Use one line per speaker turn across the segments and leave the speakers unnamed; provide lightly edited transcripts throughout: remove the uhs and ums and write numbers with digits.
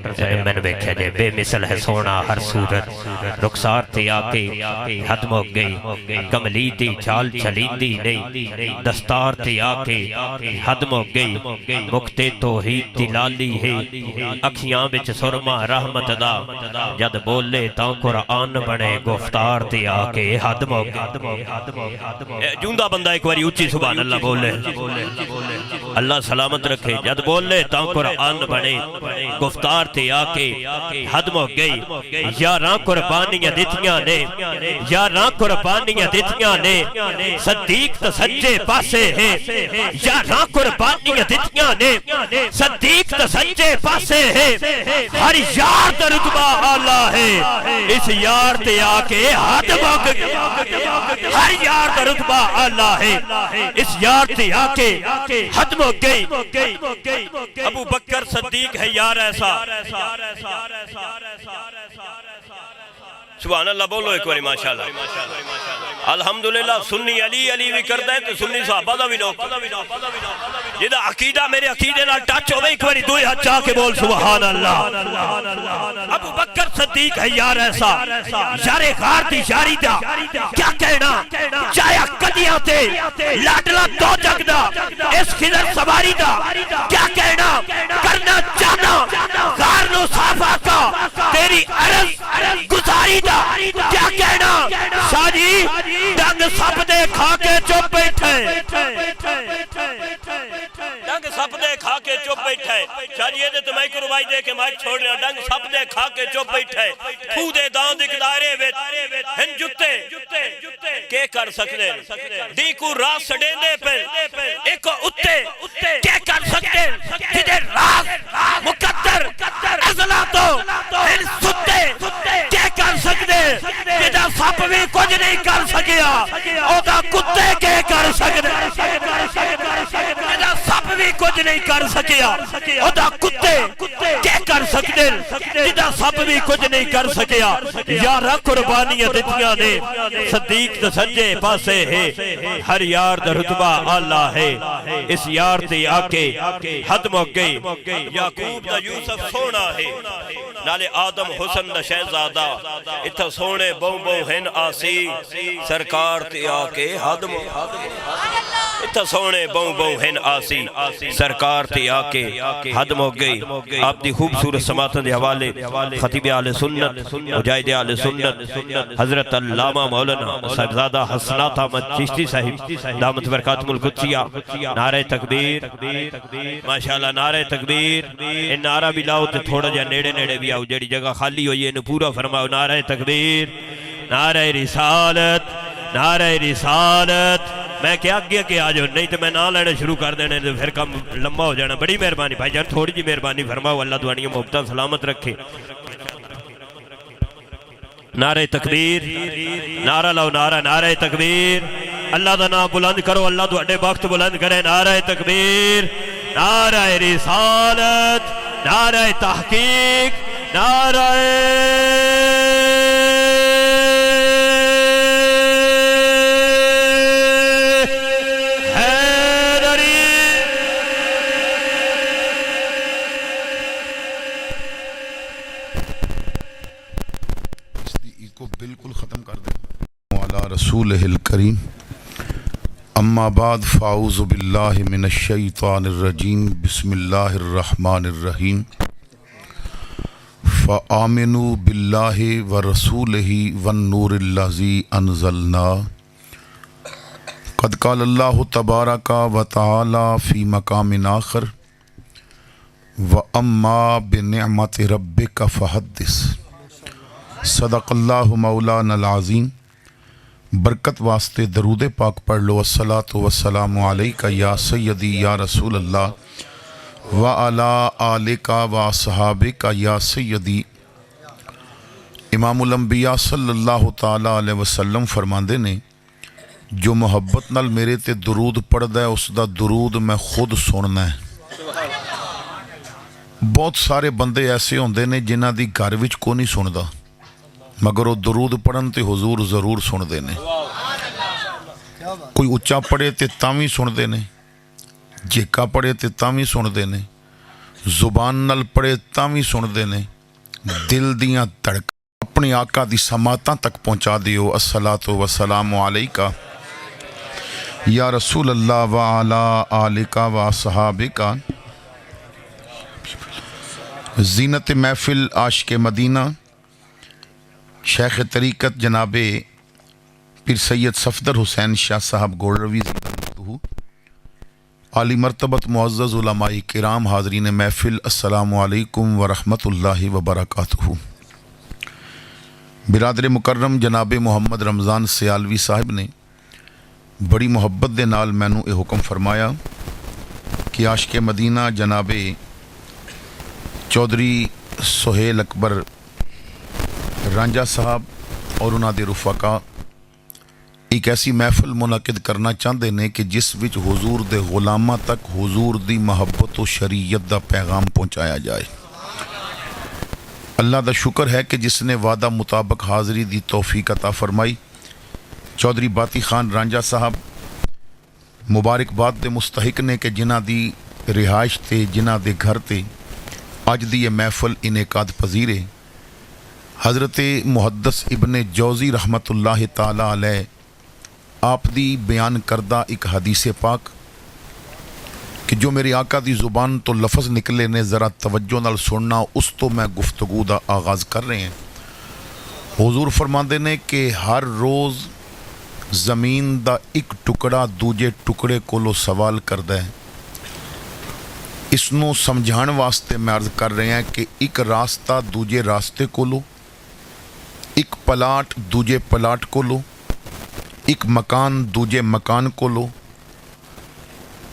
मैंने वेख्या जे बेमिसल है सोना हर सूरत रुखसार ते आके हद मुक गई कमली दी चाल चलींदी नहीं दस्तार ते आके हद मुक गई मुक्ते तौहीद दी लाली है अखियां विच सुरमा रहमत दा जद बोले तां कुरान बने गुफ्तार ते आके हद मुक जूंदा बंदा एक बारी उच्ची सुभान अल्लाह बोले अल्लाह सलामत रखे जद बोले तां कुरान बने गुफ्तार ते आके हद मुक गई यारां कुर्बानियां दित्तियां ने यारां कुर्बानियां दित्तियां ने सदीक तो सच्चे पासे है यारां कुर्बानियां दित्तियां ने सदीक तो सच्चे पासे है हर यार दा रुतबा आला है इस यार ते आके हद मुक गई हर यार दा रुतबा आला है इस यार ते आके हद मुक गई अबू बकर सद्दीक है यार ऐसा सुभान अल्लाह बोलो एक बारी माशाअल्लाह अल्हम्दुलिल्लाह सुन्नी अली अली भी करदा है तो सुन्नी सहाबा दा भी नो जिदा अकीदा मेरे अकीदे नाल टच होवे एक बारी दो हाथ चा के बोल सुभान अल्लाह अबू बकर सद्दीक है यार ऐसा यारे गार दी यारी दा क्या कहना चाया कदियां ते लाडला दो जगदा इस खिदर सवारी दा क्या कहना करना चाहना गार नो साफा का तेरी अर्ज गुजारी दा क्या कहना शादी डंग सप दे खा के चुप बैठे डंग सप दे खा के चुप बैठे शादी ये तो माइक रुवाई दे के माइक छोड़ रहा डंग सप दे खा के चुप बैठे खू दे दांव दिखदारे विच हिन जुत्ते के कर सकदे डी को रास सडेंदे पे एक उत्ते के कर सकदे जिदे रास मुकद्दर अज़ला तो हिन सुत्ते के कर सकदे जिदा सप भी कुछ नहीं कर सकिया ओदा कुत्ते के कर सकदे जिदा सप भी कुछ नहीं कर सकिया ओदा कुत्ते के कर सकदे जिदा सप भी कुछ नहीं कर सकिया यारा कुर्बानियां दित्तियां ने सदीक ते सज्जे पासे है हर यार दा रुतबा आला है इस यार ते आके हद मुक गई याकूब दा यूसुफ सोना है नाले आदम हुसन दा शहजादा इत्थे सोने बहु बहु हिन आसी सरकार ते आके हद मुक इत्थे सोने बहु बहु हिन आसी सरकार ते आके हद मुक गई आपदी खूबसूरत समातन दे हवाले खतीब आले सुन्नत मुजाहिद आले सुन्नत हजरत अल्लामा मौलाना साहिबजादा हसनात अहमद चिश्ती साहिब दामत बरकातुल कुद्सिया नारे तकबीर माशाअल्लाह नारे तकबीर ए नारा भी लाओ ते थोड़ा जा नेड़े नेड़े भी आओ जेड़ी जगह खाली होई है पूरा फरमाओ नारे तकबीर नारे रिसालत नारे रिसालत मैं क्या आगे के आ जाओ नहीं तो मैं ना लेना शुरू कर देने तो फिर कम लंबा हो जाना बड़ी मेहरबानी भाई जान थोड़ी जी मेहरबानी फरमाओ अल्लाह दुआनियां मुफ्ता सलामत रखे नारे तकबीर नारा लाओ नारा नारे तकबीर अल्लाह दा नाम बुलंद करो अल्लाह तुहाडे वक्त बुलंद करे नारे तकबीर नारे रिसालत नारे तहकीक नारे
बिल्कुल ख़त्म कर दे वाला रसूलिल करीम अम्मा बाद फ़ाऊज़ु बिल्लाहि मिनश शैतानिर रजीम बिस्मिल्लाहिर रहमानिर रहीम फ़आमिनू बिल्लाहि व रसूलिही वन नूरिल्लज़ी अनज़लना क़द क़ाल अल्लाहु तबारका व तआला फ़ी मक़ामिन आख़र व अम्मा बिनिअमति रब्बिका फ़हद्दिस सदक़ल्लाहु मौलानल अज़ीम बरकत वास्ते दरूद पाक पढ़ लो अस्सलातु वस्सलामु अलैका या सय्यदी या रसूल अल्लाह व अला आलिका व अस्हाबिका या सय्यदी। इमामुल अंबिया सल्लल्लाहु ताला अलैहि वसल्लम फरमांदे ने जो मुहब्बत नाल मेरे ते दरूद पढ़दा है उसदा दरूद मैं खुद सुनना है। बहुत सारे बंदे ऐसे होंदे ने जिन्हां दी घर विच कोई नहीं सुनदा मगर वो दरूद पढ़न ते हुजूर जरूर सुनते ने। कोई उच्चा पढ़े तो तां भी सुनते ने जेका पढ़े तो तां भी सुनते ने जुबान नाल पढ़े तां भी सुनते ने, दिल दियां धड़क अपने आका दी समातां तक पहुँचा दियो। अस्सलातु वस्सलामु अलैका या रसूल अल्लाह व अला आलिका व सहाबिका। ज़ीनत महफिल आशिक़ मदीना शेख तरीक़त जनाबे पीर सैयद सफदर हुसैन शाह साहब गोलरवी आली मरतबत मुअज़्ज़ज़ उलमाए किराम हाज़रीन महफिल अस्सलामु अलैकुम व रहमतुल्लाहि व बरकातुहू। बिरादर मुकर्रम जनाबे मुहम्मद रमज़ान सियालवी साहब ने बड़ी मुहब्बत दे नाल मैनू ये हुक्म फरमाया कि आशिक़ मदीना जनाबे चौधरी सुहेल अकबर रांझा साहब और उन्हां दे रुफाका एक ऐसी महफिल मुनाकिद करना चाहते हैं कि जिस विच हुजूर दे गुलामां तक हुजूर दी मोहब्बत और शरीयत दा पैगाम पहुँचाया जाए। अल्लाह दा शुक्र है कि जिसने वादा मुताबिक हाज़री दी तौफीक अता फरमाई। चौधरी बाती खान रांझा साहब मुबारकबाद दे मुस्तहिक ने कि जिन्हां दी रिहाइश ते जिन्हां दे घर ते अज दी ये महफिल इनेकाद पजीर है। हज़रत मुहद्दस इब्ने जौज़ी रहमतुल्लाह ताला अलैह आप दी बयान करदा एक हदीस पाक कि जो मेरे आका दी ज़ुबान तो लफ्ज़ निकले ने ज़रा तवज्जो नाल सुनना, उस तो मैं गुफ्तगू दा आगाज़ कर रहे हैं। हुजूर फरमांदे ने कि हर रोज़ ज़मीन दा एक टुकड़ा दूजे टुकड़े कोलों सवाल करदा है। इसनों समझाण वास्ते मैं अर्ज़ कर रहे हैं कि एक रास्ता दूजे रास्ते कोलों, एक पलाट दूजे पलाट कोलों, एक मकान दूजे मकान कोलों,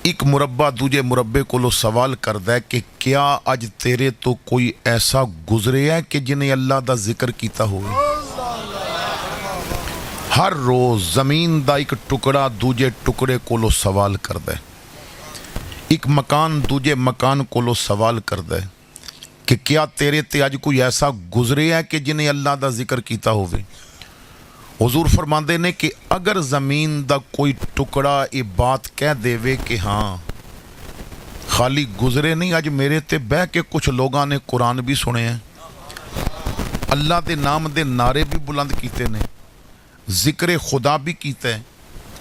एक मुरब्बा दूजे मुरब्बे कोलों सवाल करदा है कि क्या अज तेरे तो कोई ऐसा गुजरे है कि जिन्हें अल्लाह दा जिक्र कीता होवे। हर रोज़ ज़मीन दा एक टुकड़ा दूजे टुकड़े कोलों सवाल करदा है, एक मकान दूजे मकान कोलों सवाल करदा है कि क्या तेरे ते अज कोई ऐसा गुजरे है कि जिन्हें अल्लाह दा जिक्र कीता होवे। हुजूर फरमांदे ने कि अगर ज़मीन दा कोई टुकड़ा ये बात कह देवे कि हाँ खाली गुजरे नहीं, अज मेरे ते बह के कुछ लोगों ने कुरान भी सुने हैं, अल्लाह के नाम दे नारे भी बुलंद कीते ने, जिक्र खुदा भी कीता है,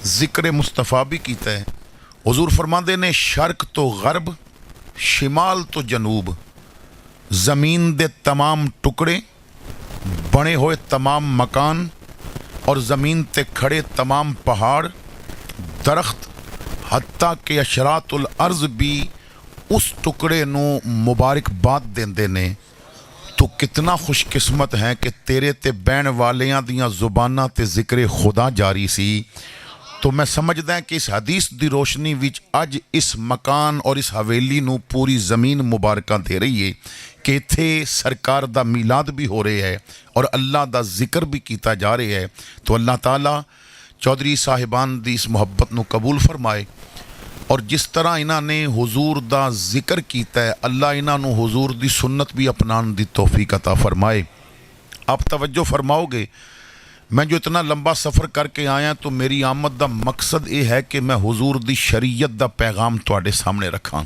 जिक्र मुस्तफ़ा भी कीता है। हुजूर फरमांदे ने शर्क तो गरब, शिमाल तो जनूब, ज़मीन दे तमाम टुकड़े, बने हुए तमाम मकान और ज़मीन ते खड़े तमाम पहाड़, दरख्त, हत्ता के अशरातुल अर्ज़ भी उस टुकड़े नू मुबारकबाद देंदे ने। तो कितना खुशकिस्मत है कि तेरे ते बहन वालियां दियां ज़ुबानां ते ज़िक्र खुदा जारी सी। तो मैं समझदा है कि इस हदीस दी रोशनी विच अज इस मकान और इस हवेली नू पूरी ज़मीन मुबारकां दे रही है कि इत्थे सरकार दा मीलाद भी हो रहा है और अल्लाह दा जिक्र भी किया जा रहा है। तो अल्लाह ताला चौधरी साहिबान दी इस मुहब्बत नू कबूल फरमाए और जिस तरह इन्हां ने हुजूर दा जिक्र किया है, अल्लाह इन्हां नू हुजूर दी सुन्नत भी अपनाने दी तौफीक अता फरमाए। आप तवज्जो फरमाओगे, मैं जो इतना लंबा सफ़र करके आया तो मेरी आमद का मकसद ये है कि मैं हुजूर दी शरीयत का पैगाम तुहाडे सामने रखां।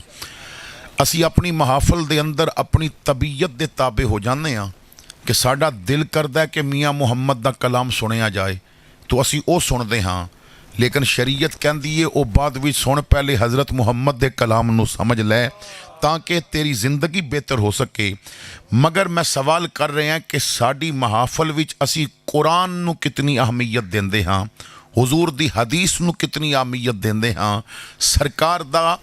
असी अपनी महाफल दे अंदर अपनी तबीयत दे ताबे हो जाते हैं कि साडा दिल करदा है कि मियाँ मुहम्मद का कलाम सुनिया जाए तो असी वो सुनते हाँ, लेकिन शरीयत कहती है वो बाद विच सुन, पहले हज़रत मुहम्मद के कलाम नू समझ लै ताकि तेरी ज़िंदगी बेहतर हो सके। मगर मैं सवाल कर रहे हैं कि साड़ी महाफल विच असी कुरान नू कितनी अहमियत देंदे हाँ, हुजूर दी हदीस नू कितनी अहमियत देंदे हाँ, सरकार दा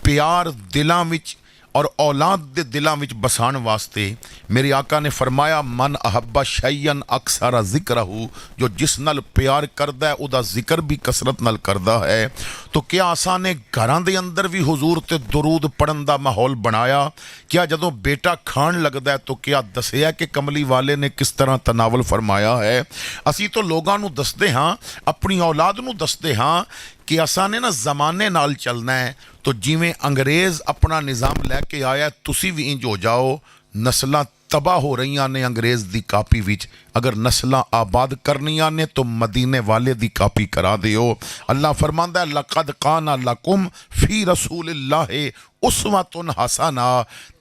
प्यार दिलां विच और औलाद दे दिलां विच बसाण वास्ते मेरे आका ने फरमाया मन अहब्बा शैयन अक्सरा जिक्रहू, जो जिस नाल प्यार करदा है उदा जिक्र भी कसरत नाल करदा है। तो क्या आसा ने घरां दे अंदर भी हुजूर ते दुरूद पढ़न दा माहौल बनाया? क्या जदों बेटा खाण लगदा है तो क्या दसिया कि कमली वाले ने किस तरह तनावल फरमाया है? असी तो लोगां नू दसदे हाँ, अपनी औलाद नू दसदे हाँ कि असा ने ना जमाने नाल चलना है। तो जिवें अंग्रेज़ अपना निज़ाम लैके आया तुसी भी इंज हो जाओ। नस्लां तबाह हो रही ने अंग्रेज़ दी कापी विच, अगर नस्लां आबाद करनियां ने तो मदीने वाले दी कापी करा दिओ। अल्लाह फरमांदा है लक़द काना लकुम फ़ी रसूलिल्लाहि उस्वतुन हसना,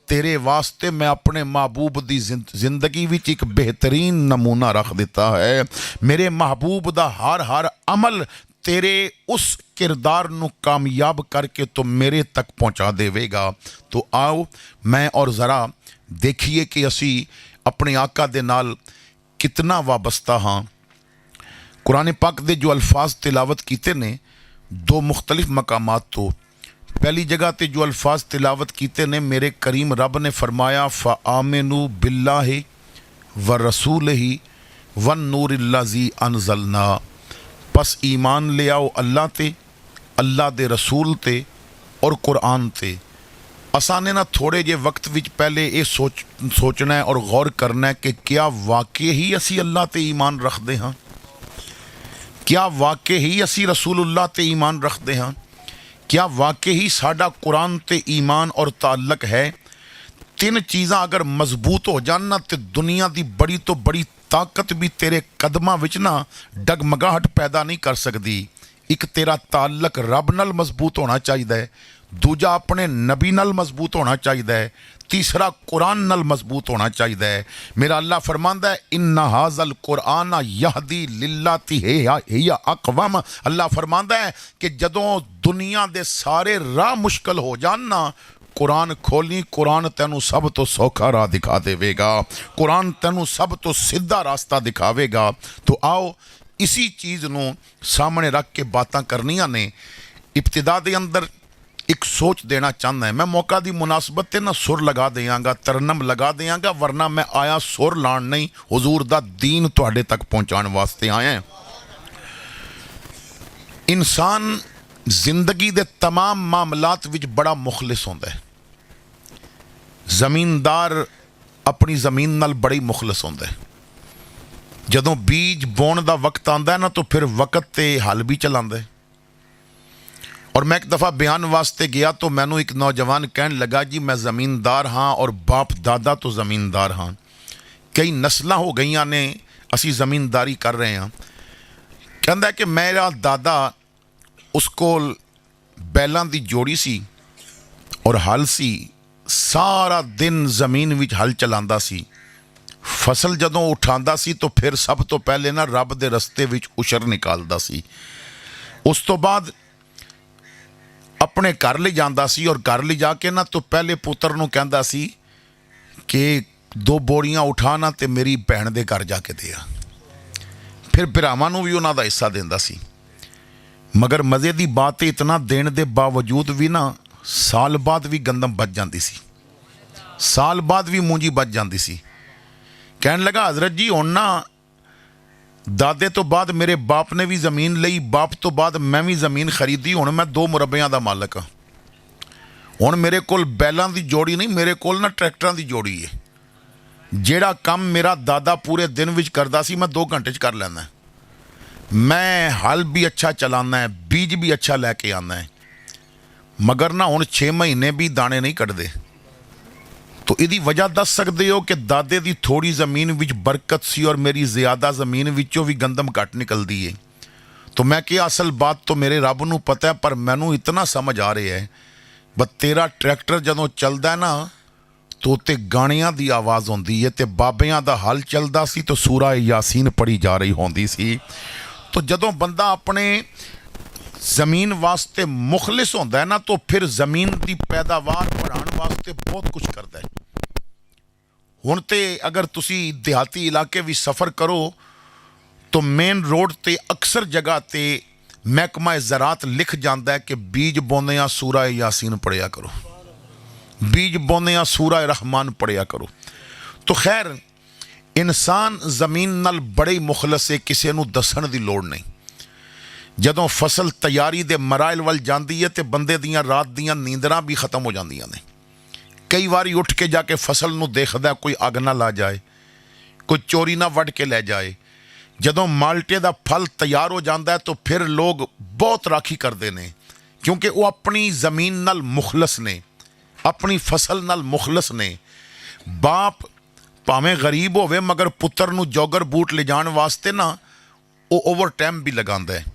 तेरे वास्ते मैं अपने महबूब दी जिंदगी विच एक बेहतरीन नमूना रख दिता है। मेरे महबूब दा हर अमल तेरे उस किरदार नू कामयाब करके तो मेरे तक पहुँचा देवेगा। तो आओ मैं और ज़रा देखिए कि असी अपने आका दे नाल कितना वाबस्ता हाँ। कुरान पाक दे जो अल्फाज तिलावत कीते ने दो मुख्तलिफ मकामात तो, पहली जगह ते जो अल्फाज तिलावत कीते ने मेरे करीम रब ने फरमाया फ़आमिनू बिल्लाहि व रसूलिही वन नूरिल्लज़ी अनज़लना, बस ईमान ले आओ अल्लाह ते, अल्लाह दे रसूल ते और कुरान ते। असाने ना थोड़े जे वक्त विच पहले ये सोचना है और गौर करना है कि क्या वाकई ही असी अल्लाह ते ईमान रखते हाँ, क्या वाकई ही असी रसूलुल्लाह ते ईमान रखते हाँ, क्या वाकई ही साडा कुरान ते ईमान और ताल्लुक है। तीन चीज़ां अगर मजबूत हो जान ना तो दुनिया की बड़ी तो बड़ी ताकत भी तेरे कदमां विच ना डगमगाहट पैदा नहीं कर सकती। एक तेरा ताल्लुक रब नाल मजबूत होना चाहिए, दूजा अपने नबी नाल मजबूत होना चाहिए, तीसरा कुरान नाल मजबूत होना चाहिए। मेरा अल्लाह फरमांदा है इन्ना हाज़ल कुरान यहदी लिल्लाती हिया अक़वम। अल्लाह फरमांदा है कि जदों दुनिया दे सारे राह मुश्किल हो जान ना, कुरान खोली, कुरान तेनू सब तो सौखा राह दिखा देवेगा, कुरान तेनू सब तो सीधा रास्ता दिखावेगा। तो आओ इसी चीज़ नू सामने रख के बातां करनियां ने। इब्तिदा दे अंदर एक सोच देना चाहना है। मैं मौका की मुनासबत ते ना सुर लगा देंगा, तरनम लगा देंगा, वरना मैं आया सुर लाण नहीं, हुजूर दा दीन तुहाडे तक पहुँचाने वास्ते आया है। इंसान जिंदगी दे तमाम मामलात विच बड़ा मुखलिस होंदा है। ज़मीनदार अपनी ज़मीन नाल बड़ी मुखलिस होंदा है। जदों बीज बोण दा वक्त आंदा है ना तो फिर वक्त ते हल भी चलांदा है। और मैं एक दफ़ा बयान वास्ते गया तो मैनू एक नौजवान कहन लगा जी मैं ज़मीनदार हाँ और बाप दादा तो ज़मीनदार हाँ, कई नस्लां हो गई ने असी ज़मीनदारी कर रहे हैं। कहता है कि मेरा दादा उस कोल बैलों की जोड़ी सी और हल सी, सारा दिन ज़मीन विच हल चलांदा सी, फसल जदों उठांदा सी तो फिर सब तो पहले ना रब दे रस्ते विच उशर निकालदा सी। उस तो बाद अपने घर ले जांदा सी और घर ले जाके ना तो पहले पुत्र नूं कहंदा सी कि 2 बोरियां उठाना ते मेरी भैन दे घर जाके दिया, फिर भरावां नूं भी उन्हां दा हिस्सा देंदा सी। मगर मज़े की बात है इतना देने के बावजूद भी ना साल बाद भी गंदम बच जाती सी, साल बाद भी मूंजी बच जाती सी। कहन लगा हजरत जी हुण ना दादे तो बाद मेरे बाप ने भी ज़मीन लई, बाप तो बाद मैं भी ज़मीन खरीदी, हुण मैं 2 मुरब्बियां दा मालक हाँ। हुण मेरे कोल बैलों की जोड़ी नहीं, मेरे कोल ना ट्रैक्टरां की जोड़ी है। जिहड़ा काम मेरा दादा पूरे दिन विच करदा सी मैं 2 घंटे च कर लैंदा। मैं हल भी अच्छा चलाना है, बीज भी अच्छा लैके आना है, मगर ना हुण 6 महीने भी दाने नहीं कटदे। तो इहदी वजह दस सकते हो कि दादे की थोड़ी ज़मीन विच बरकत सी और मेरी ज़्यादा ज़मीन विचों भी गंदम घट निकलती है। तो मैं क्या असल बात तो मेरे रब नूं पता है, पर मैनू इतना समझ आ रहा है बस तेरा ट्रैक्टर जदों चलदा है ना तो उत्ते गाणियां दी आवाज़ होंदी है, ते बाबियां दा हल चलदा सी तो सूरा यासीन पढ़ी जा रही होंदी सी। तो जदों बंदा अपने ज़मीन वास्ते मुखलिस होंदा है ना तो फिर ज़मीन की पैदावार बढ़ाने वास्ते बहुत कुछ करता है। हुण ते अगर तुसी देहाती इलाके भी सफ़र करो तो मेन रोड ते अक्सर जगह ते महकमा ज़रात लिख जाता है कि बीज बोंदियां सूरा यासीन पढ़िया करो, बीज बोंदियां सूरा रहमान पढ़िया करो। तो खैर इंसान ज़मीन नाल बड़े मुखलस है, किसी नूं दस्सण दी लोड़ नहीं। जदों फसल तैयारी दे मराइल वल जाती है तो बंदे दियां रात दियां नींदरां भी खत्म हो जांदियां ने। कई बारी उठ के जाके फसल नूं देखदा कोई अग ना ला जाए, कोई चोरी ना वढ़ के लै जाए। जदों माल्टे दा फल तैयार हो जाता है तो फिर लोग बहुत राखी करते हैं, क्योंकि वो अपनी ज़मीन नाल मुखलस ने, अपनी फसल नाल मुखलस ने। बाप भावें गरीब होवे मगर पुत्र नूं जौगर बूट ले जाण वास्ते ना वो ओवर टाइम भी लगांदा है,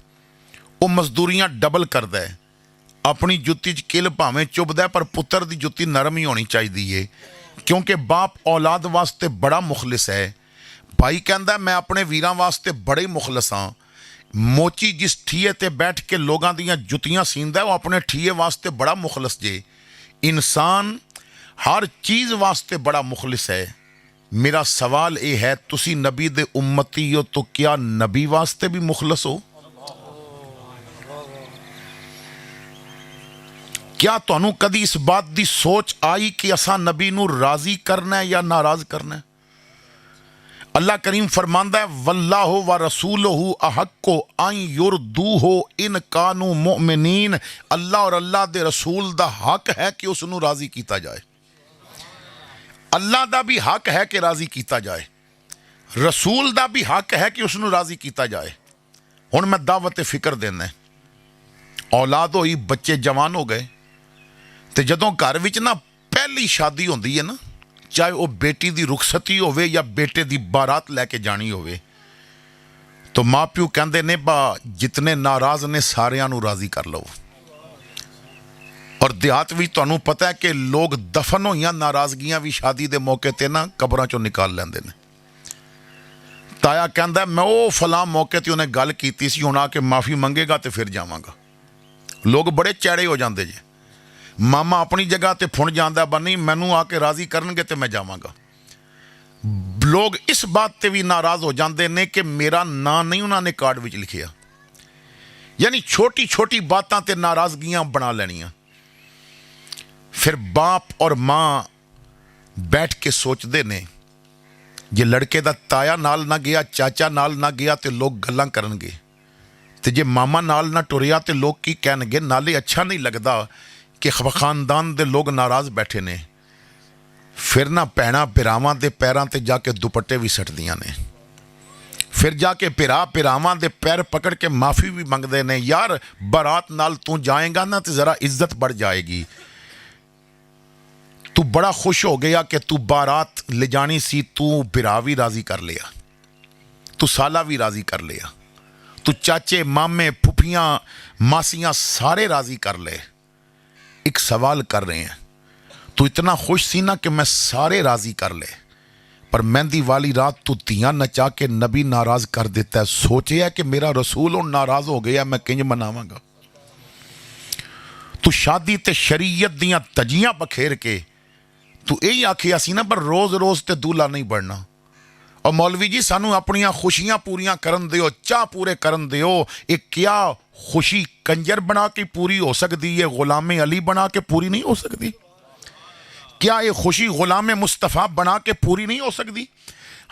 वो मजदूरियां डबल करदा है, अपनी जुत्ती च किल भावें चुभदा पर पुत्र की जुत्ती नरम ही होनी चाहिए है, क्योंकि बाप औलाद वास्ते बड़ा मुखलिस है। भाई कहता मैं अपने वीरां वास्ते बड़े मुखलिस हाँ। मोची जिस ठीए ते बैठ के लोगों दियां जुत्तियां सींदा वो अपने ठीए वास्ते बड़ा मुखलिस जे। इंसान हर चीज़ वास्ते बड़ा मुखलिस है। मेरा सवाल ये है, तुसी नबी दे उम्मती हो तो क्या नबी वास्ते भी मुखलिस हो? क्या तुहानू कदी इस बात की सोच आई कि असा नबी नू राजी करना है या नाराज करना है? अल्लाह करीम फरमांदा है वल्लाहु व रसूलुहु अहक्को अन युरदूहु इन कानू मुमिनीन। अल्लाह और अल्लाह दे रसूल दा हक है कि उसनू राजी किया जाए। अल्लाह दा भी हक है कि राजी किया जाए, रसूल दा भी हक है कि उसनू राजी किया जाए। हुण मैं दावत फिक्र देना है। औलाद होई, बच्चे जवान हो गए, तो जदों घर विच ना पहली शादी होंदी है ना, चाहे वह बेटी की रुखसती होवे या बेटे की बारात लैके जानी होवे, तो माँ प्यो कहते ने बा जितने नाराज ने सारियां नू राजी कर लो। और देहात भी तुहानू पता है कि लोग दफन होइयां नाराजगियां भी शादी के मौके ते ना कब्रां चों निकाल लैंदे ने। ताया कहता मैं वो फलां मौके ते उन्हें गल कीती सी, हुण आके माफ़ी मंगेगा तो फिर जावांगा। लोग बड़े चैड़े हो जाते जे। मामा अपनी जगह ते फुण जाता बा नहीं मैनू आके राजी करनगे तो मैं जावांगा। लोग इस बात ते भी नाराज़ हो जाते हैं कि मेरा नाम नहीं उन्होंने कार्ड विच लिखिया। यानी छोटी छोटी बातों ते नाराज़गियां बना लैनियां। फिर बाप और माँ बैठ के सोचते ने जे लड़के दा ताया नाल ना गया, चाचा नाल ना गया तो लोग गल्लां करनगे, तो जे मामा नाल ना टुरिया तो लोग की कहणगे। नाले अच्छा नहीं लगता कि खानदान दे लोग नाराज बैठे ने। फिर ना भैणां भरावां दे पैरां ते जाके दुपट्टे भी सटदियां ने। फिर जाके भरावां दे पैर पकड़ के माफ़ी भी मंगते ने, यार बारात नाल तू जाएगा ना तो ज़रा इज्जत बढ़ जाएगी। तू बड़ा खुश हो गया कि तू बारात ले जानी सी, तू भरा भी राजी कर लिया, तू साला भी राजी कर लिया, तू चाचे मामे फुफियाँ मासियाँ सारे राजी कर ले। एक सवाल कर रहे हैं, तू इतना खुश सी ना कि मैं सारे राजी कर ले, पर मेहंदी वाली रात तू दियाँ नचा के नबी नाराज कर देता है। सोचे है कि मेरा रसूल और नाराज हो गया, मैं किंज मनावांगा। तू शादी ते शरीयत दियाँ तजियाँ बखेर के तू यही आखिया सी ना, पर रोज़ रोज़ ते दूल्हा नहीं बनना। और मौलवी जी सानू अपनियां खुशियां पूरियां करन दिओ, चाह पूरे करन दिओ। एक क्या खुशी कंजर बना के पूरी हो सकती है, गुलाम अली बना के पूरी नहीं हो सकती? क्या ये खुशी गुलाम मुस्तफ़ा बना के पूरी नहीं हो सकती?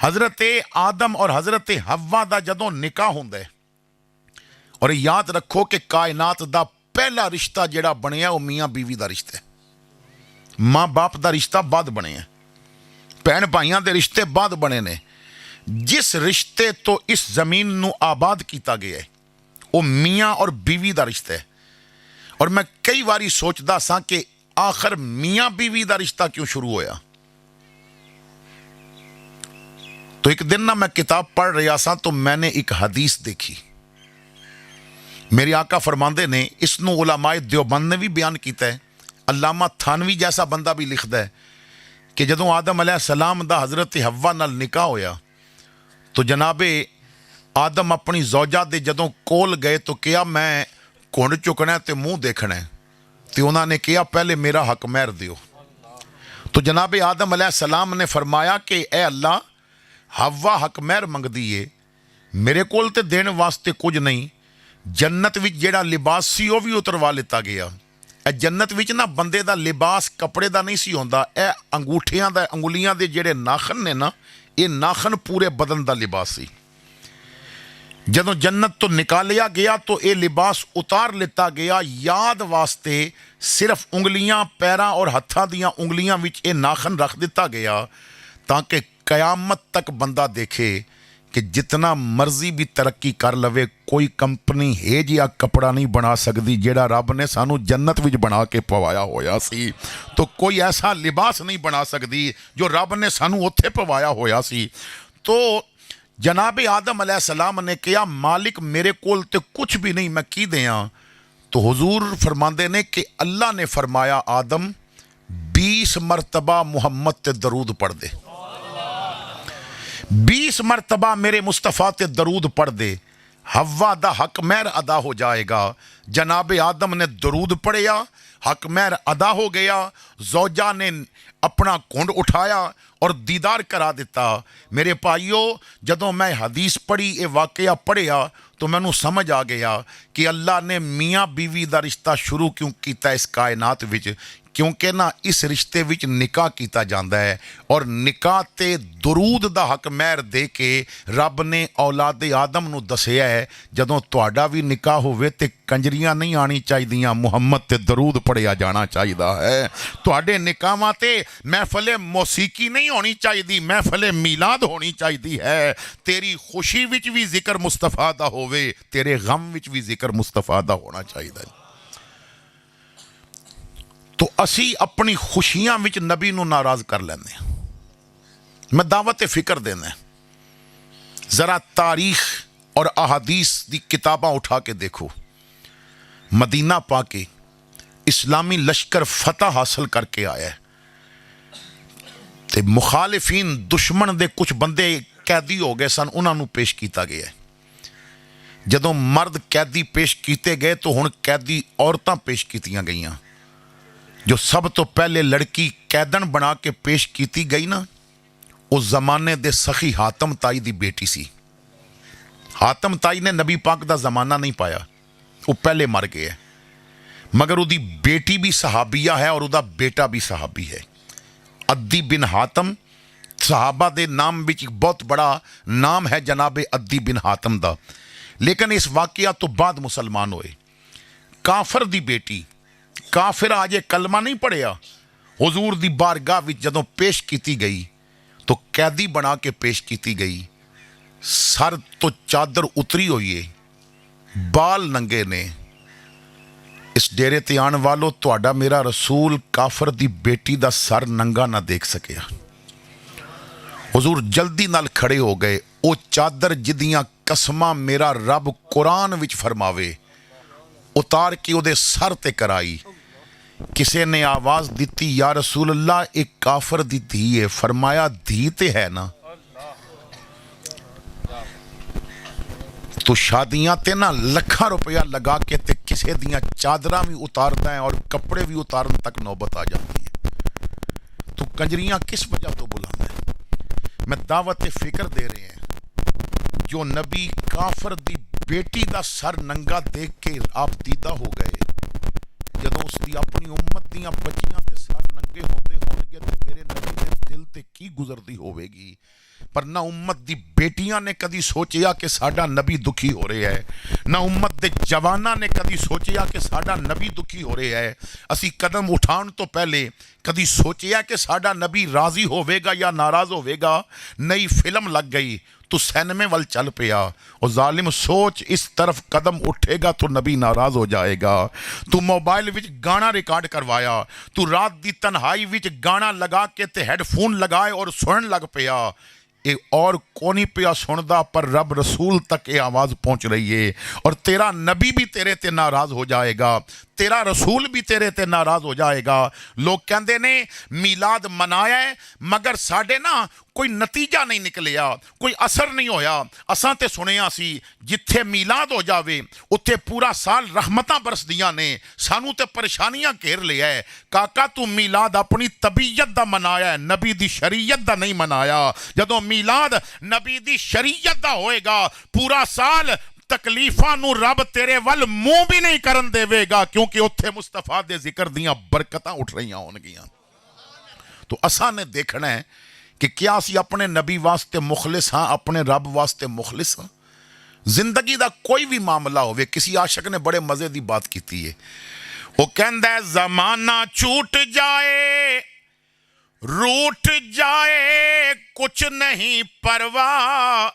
हज़रत आदम और हज़रत हव्वा दा जदों निकाह हुंदा है, और याद रखो कि कायनात दा पहला रिश्ता जिहड़ा बनिया वो मियाँ बीवी दा रिश्ता है। माँ बाप दा रिश्ता बाद बने हैं, भैन भाइयों के रिश्ते बाद बने ने। जिस रिश्ते तो इस जमीन नू आबाद किया गया है वो मियाँ और बीवी का रिश्ता है। और मैं कई बारी सोचता सा कि आखिर मियाँ बीवी का रिश्ता क्यों शुरू होया। तो एक दिन ना मैं किताब पढ़ रहा सा तो मैंने एक हदीस देखी। मेरे आका फरमांदे ने, इसनू उलमाए देवबंद ने भी बयान किया है, अल्लामा थानवी जैसा बंदा भी लिखता है कि जदों आदम अलैहिस्सलाम दा हज़रत हव्वा नाल निकाह होया तो जनाबे आदम अपनी जौजा दे जदों कोल गए तो क्या मैं घुंड चुकना है तो मुँह देखना है, तो उन्होंने कहा पहले मेरा हक महर दियो। तो जनाबे आदम अलैहिस्सलाम ने फरमाया कि ए अल्लाह, हव्वा हक महर मंगदी है, मेरे कोल ते देने वास्ते कुछ नहीं। जन्नत विच जेड़ा लिबास सी वो भी उतरवा लिता गया। जन्नत विच ना बंदे दा लिबास कपड़े दा नहीं सी होंदा, ए अंगूठियां दा अंगुलियां दे जेड़े नाखन ने ना, ये नाखन पूरे बदन दा लिबास सी। जदों जन्नत तो निकालिया गया तो ये लिबास उतार लिता गया, याद वास्ते सिर्फ उंगलियां पैरां और हत्थां दियां उंगलियां विच ये नाखन रख दिता गया ताकि कयामत तक बंदा देखे कि जितना मर्जी भी तरक्की कर लवे कोई कंपनी है जिहा कपड़ा नहीं बना सकती जेड़ा रब ने सानू जन्नत विच बना के पवाया होया सी। तो कोई ऐसा लिबास नहीं बना सकती जो रब ने सानू उत्थे पवाया होया सी। तो जनाब आदम अलैहिस्सलाम ने कहा, मालिक मेरे कोल ते कुछ भी नहीं, मैं की दें। तो हुजूर फरमाते ने कि अल्लाह ने फरमाया आदम 20 मरतबा मुहम्मद ते दरूद पढ़ दे, 20 मरतबा मेरे मुस्तफ़ा ते दरूद पढ़ दे, हवा दा हक महर अदा हो जाएगा। जनाब आदम ने दरूद पढ़िया, हक महर अदा हो गया। ज़ौजा ने अपना घुंड उठाया और दीदार करा दिता। मेरे भाइयों, जदों मैं हदीस पढ़ी, ये वाकया पढ़िया तो मैनू समझ आ गया कि अल्लाह ने मियाँ बीवी का रिश्ता शुरू क्यों किया इस कायनात विच, क्योंकि ना इस रिश्ते विच निकाह किया जाता है और निकाह ते दरूद दा हक महर दे के रब ने औलादे आदम नू दसिया है जदों तुहाडा भी निकाह होवे ते कंजरियां नहीं आनी चाहिए, मुहम्मद ते दरूद पढ़िया जाना चाहिए है। तुहाडे निकाहां ते महफिल मौसीकी नहीं होनी चाहिए, महफिल मीलाद होनी चाहिए है। तेरी खुशी विच भी जिक्र मुस्तफा दा होवे, तेरे गम विच भी जिक्र मुस्तफा दा होना चाहिए। तो असी अपनी खुशियां विच नबी नू नाराज कर लेंदे हां। मैं दावत फिक्र देना, जरा तारीख और अहादीस दी किताबां उठा के देखो। मदीना पाके इस्लामी लश्कर फतह हासिल करके आया है ते मुखालिफीन दुश्मन दे कुछ बंदे कैदी हो गए सन, उन्होंने पेश किया गया है। जदों मर्द कैदी पेश किए गए तो हुण कैदी औरतां पेश कीतियां गईयां। जो सब तो पहले लड़की कैदन बना के पेश की गई ना, उस जमाने दे सखी हातम ताई दी बेटी सी। हातम ताई ने नबी पाक दा जमाना नहीं पाया, वो पहले मर गए, मगर उदी बेटी भी सहाबिया है और उदा बेटा भी सहाबी है। अद्दी बिन हातम सहाबा दे नाम विच एक बहुत बड़ा नाम है जनाबे अद्दी बिन हातम दा, लेकिन इस वाकया तो बाद मुसलमान होए। काफर दी बेटी, काफिर आजे कलमा नहीं पढ़िया, हुजूर दी बारगाह विच जदों पेश की गई तो कैदी बना के पेश की गई। सर तो चादर उतरी हुई है, बाल नंगे ने। इस डेरे ते आने वालों, तुहाडा मेरा रसूल काफर दी बेटी दा सर नंगा ना देख सकिया। हुजूर जल्दी नाल खड़े हो गए। वो चादर जिदियां कसमां मेरा रब कुरान विच फरमावे उतार के उहदे सर ते कराई। किसी ने आवाज दी, या रसूल अल्लाह, एक काफर दी धी है। फरमाया धी ते है ना, तो शादियां ते ना लाखां रुपया लगा के ते किसी दियां चादरां भी उतारता है और कपड़े भी उतारन तक नौबत आ जाती है। तो कंजरियां किस वजह तो बुलाना है? मैं दावत फिक्र दे रहे हैं। जो नबी काफर दी बेटी दा सर नंगा देख के आप दीदा हो गए, जदों उसकी अपनी उम्मत दियां बच्चियां दे सर नंगे होंदे होणगे ते मेरे नबी दे दिल ते की गुजरदी होवेगी। पर ना उम्मत दी बेटियां ने कदी सोचिया कि साडा नबी दुखी हो रहा है, ना उम्मत दे जवाना ने कदी सोचिया कि साडा नबी दुखी हो रहा है। असी कदम उठाने तो पहले कदी सोचिया कि साडा नबी राजी होवेगा या नाराज होवेगा। नई फिल्म लग गई तो सिनेमे वाल चल पिया। और जालिम सोच, इस तरफ कदम उठेगा तो नबी नाराज हो जाएगा। तू मोबाइल विच गाना रिकॉर्ड करवाया, तू रात दी तन्हाई विच गाना लगा के ते हैडफोन लगाए और सुनन लग पिया। ये और कोनी पिया सुनदा, पर रब रसूल तक ये आवाज़ पहुँच रही है। और तेरा नबी भी तेरे ते नाराज़ हो जाएगा, तेरा रसूल भी तेरे ते नाराज़ हो जाएगा। लोग कहते ने मीलाद मनाया है, मगर साडे ना कोई नतीजा नहीं निकलिया, कोई असर नहीं होया। असां ते सुनिया सी जिथे मीलाद हो जावे उत्थे पूरा साल रहमतां बरसदियां ने, सानू ते परेशानियां घेर लिया है। काका तू मीलाद अपनी तबीयत दा मनाया है, नबी दी शरीयत दा नहीं मनाया। जदों मीलाद नबी दी शरीयत दा होएगा, पूरा साल तकलीफां नू रब तेरे वल मुंह भी नहीं करन देवेगा, क्योंकि उत्थे मुस्तफा दे जिक्र दियां बरकतां उठ रही होणगियां। तो असां ने देखना है कि क्या असी अपने नबी वास्ते मुखलिस हाँ, अपने रब वास्ते मुखलिस हाँ। जिंदगी दा कोई भी मामला होवे, किसी आशिक ने बड़े मजे की बात की है। वो कहंदा है जमाना छूट जाए रूठ जाए कुछ नहीं परवाह,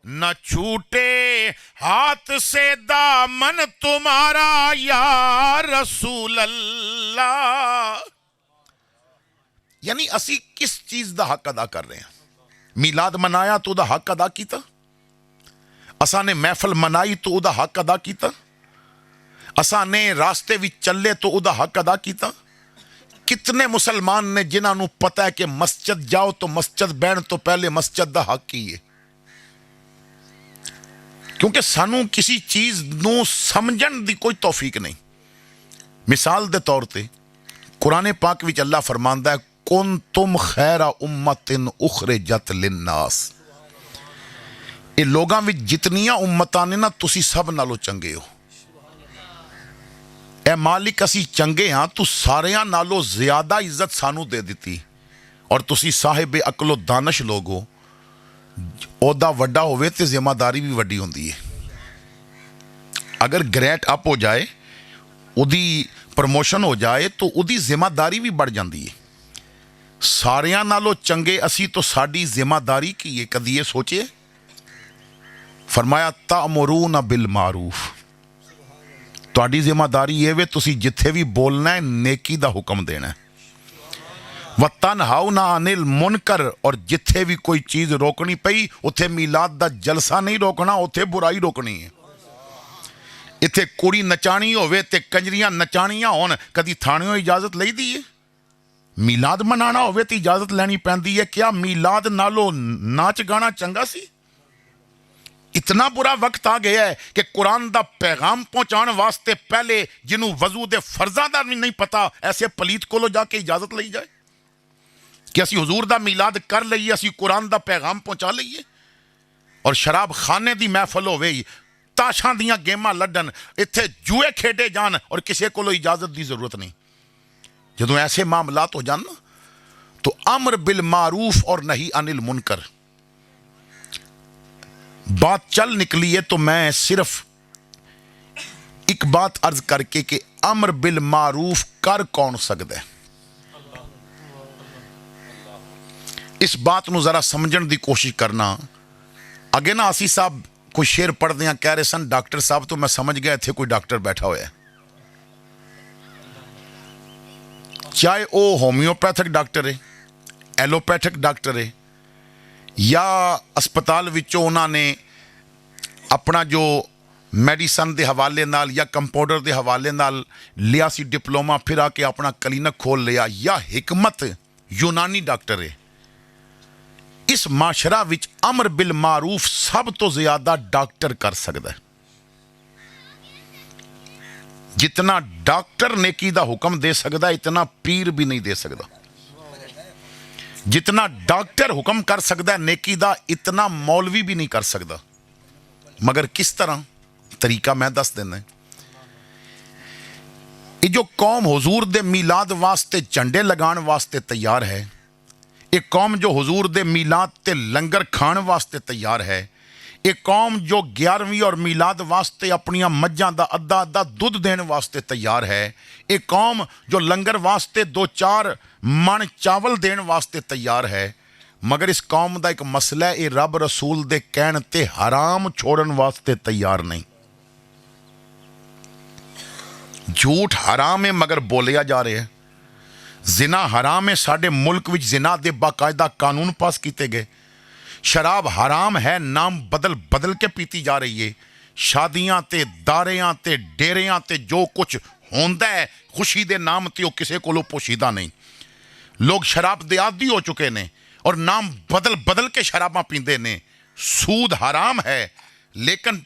न छूटे हाथ से दामन तुम्हारा या रसूल अल्लाह। यानी असी किस चीज का हक अदा कर रहे हैं? मीलाद मनाया तो उदा हक अदा किया, असा ने महफिल मनाई तो उदा हक अदा किया, असा ने रास्ते भी चले तो उदा हक अदा किया। कितने मुसलमान ने जिन्होंने पता है कि मस्जिद जाओ तो मस्जिद बहन तो पहले मस्जिद का हक ही है, क्योंकि सानू किसी चीज नू समझण दी कोई तौफीक नहीं। मिसाल दे तौर पर कुरान पाक विच अल्लाह फरमांदा है कुन तुम खैरा उम्मतिन उखरिजत लिन्नास, ये लोगों में जितनियां उम्मतां ने ना तुसी सब नालों चंगे हो। ए मालिक असी चंगे हाँ, तू सारियां नालों ज्यादा इज्जत सानू दे दी और तुसी साहिब अकलो दानश लोग हो। ओहदा वड्डा होवे ते जिम्मेदारी भी वड्डी होंदी है। अगर ग्रेट अप हो जाए, उदी प्रमोशन हो जाए तो उदी जिम्मेदारी भी बढ़ जाती है। सारियां नालों चंगे असी तो साडी जिम्मेदारी की है, कदी ये सोचे? फरमाया तामुरून बिल मारूफ, तुहाडी जिम्मेदारी ये वे तुसी जिथे भी बोलना है नेकी दा हुक्म देना है। व तनहाउना अनिल मुनकर, और जिथे भी कोई चीज रोकनी पई उथे मीलाद दा जलसा नहीं रोकना, उथे बुराई रोकनी है। इथे कुड़ी नचानी होवे ते कंजरियां नचानियां होन, कदी थाणियों इजाजत लई दी है? मीलाद मनाना होवे ते इजाजत लैनी पैंदी है। क्या मीलाद नालों नाच गाना चंगा सी? इतना बुरा वक्त आ गया है कि कुरान दा पैगाम पहुंचाने वास्ते पहले जिन्हों वजू दे फर्जा दा भी नहीं पता, ऐसे पलीत कोलों जाके इजाजत लई जाए कि असी हुजूर दा मीलाद कर लईए, असी कुरान दा पैगाम पहुंचा लईए। और शराब खाने दी महफल होवे, ताशां दियां गेमां लड्डन, इत्थे जुए खेडे जान और किसी कोलों इजाजत की जरूरत नहीं। जदों ऐसे मामलात हो जान तो अमर बिल मारूफ और नहीं अनिल मुनकर बात चल निकली है। तो मैं सिर्फ एक बात अर्ज करके कि अमर बिल मारूफ कर कौन सकता है, इस बात को जरा समझण की कोशिश करना। अगे ना आसी साहब कोई शेर पढ़ते हैं, कह रहे सन डॉक्टर साहब, तो मैं समझ गया इत्थे कोई डॉक्टर बैठा हुआ है, चाहे वह होम्योपैथिक डॉक्टर है, एलोपैथिक डॉक्टर है, या अस्पताल विचों उन्होंने अपना जो मैडिसन के हवाले नाल या कंपाउंडर के हवाले नाल लिया सी डिप्लोमा, फिर आके अपना क्लीनिक खोल लिया, या हिकमत यूनानी डॉक्टर है। इस माशरा विच अमर बिल मारूफ सब तो ज्यादा डॉक्टर कर सकता है। जितना डॉक्टर नेकी दा हुक्म दे सकता, इतना पीर भी नहीं दे सकता। जितना डॉक्टर हुक्म कर सकता है नेकी दा, इतना मौलवी भी नहीं कर सकता। मगर किस तरह? तरीका मैं दस देना। ये जो कौम हुजूर दे मीलाद वास्ते झंडे लगाने वास्ते तैयार है, ये कौम जो हुजूर दे मीलाद ते लंगर खाने वास्ते तैयार है, ये कौम जो 11वीं और मीलाद वास्ते अपनियां मज्जां दा अद्धा अद्धा दुध देने वास्ते तैयार है, ये कौम जो लंगर वास्ते 2-4 मन चावल देने वास्ते तैयार है। मगर इस कौम का एक मसला है, ये रब रसूल दे कहण ते हराम छोड़न वास्ते तैयार नहीं। झूठ हराम है मगर बोलिया जा रहा है, जिना हराम है, साडे मुल्क विच जिना दे बाकायदा कानून पास किए गए। शराब हराम है, नाम बदल बदल के पीती जा रही है। शादियां ते दारियां ते डेरियां ते जो कुछ होंदा है खुशी दे नाम ते किसी कोलों पोशीदा नहीं। लोग शराब दे आदी हो चुके ने और नाम बदल बदल के शराबां पींदे ने। सूद हराम है लेकिन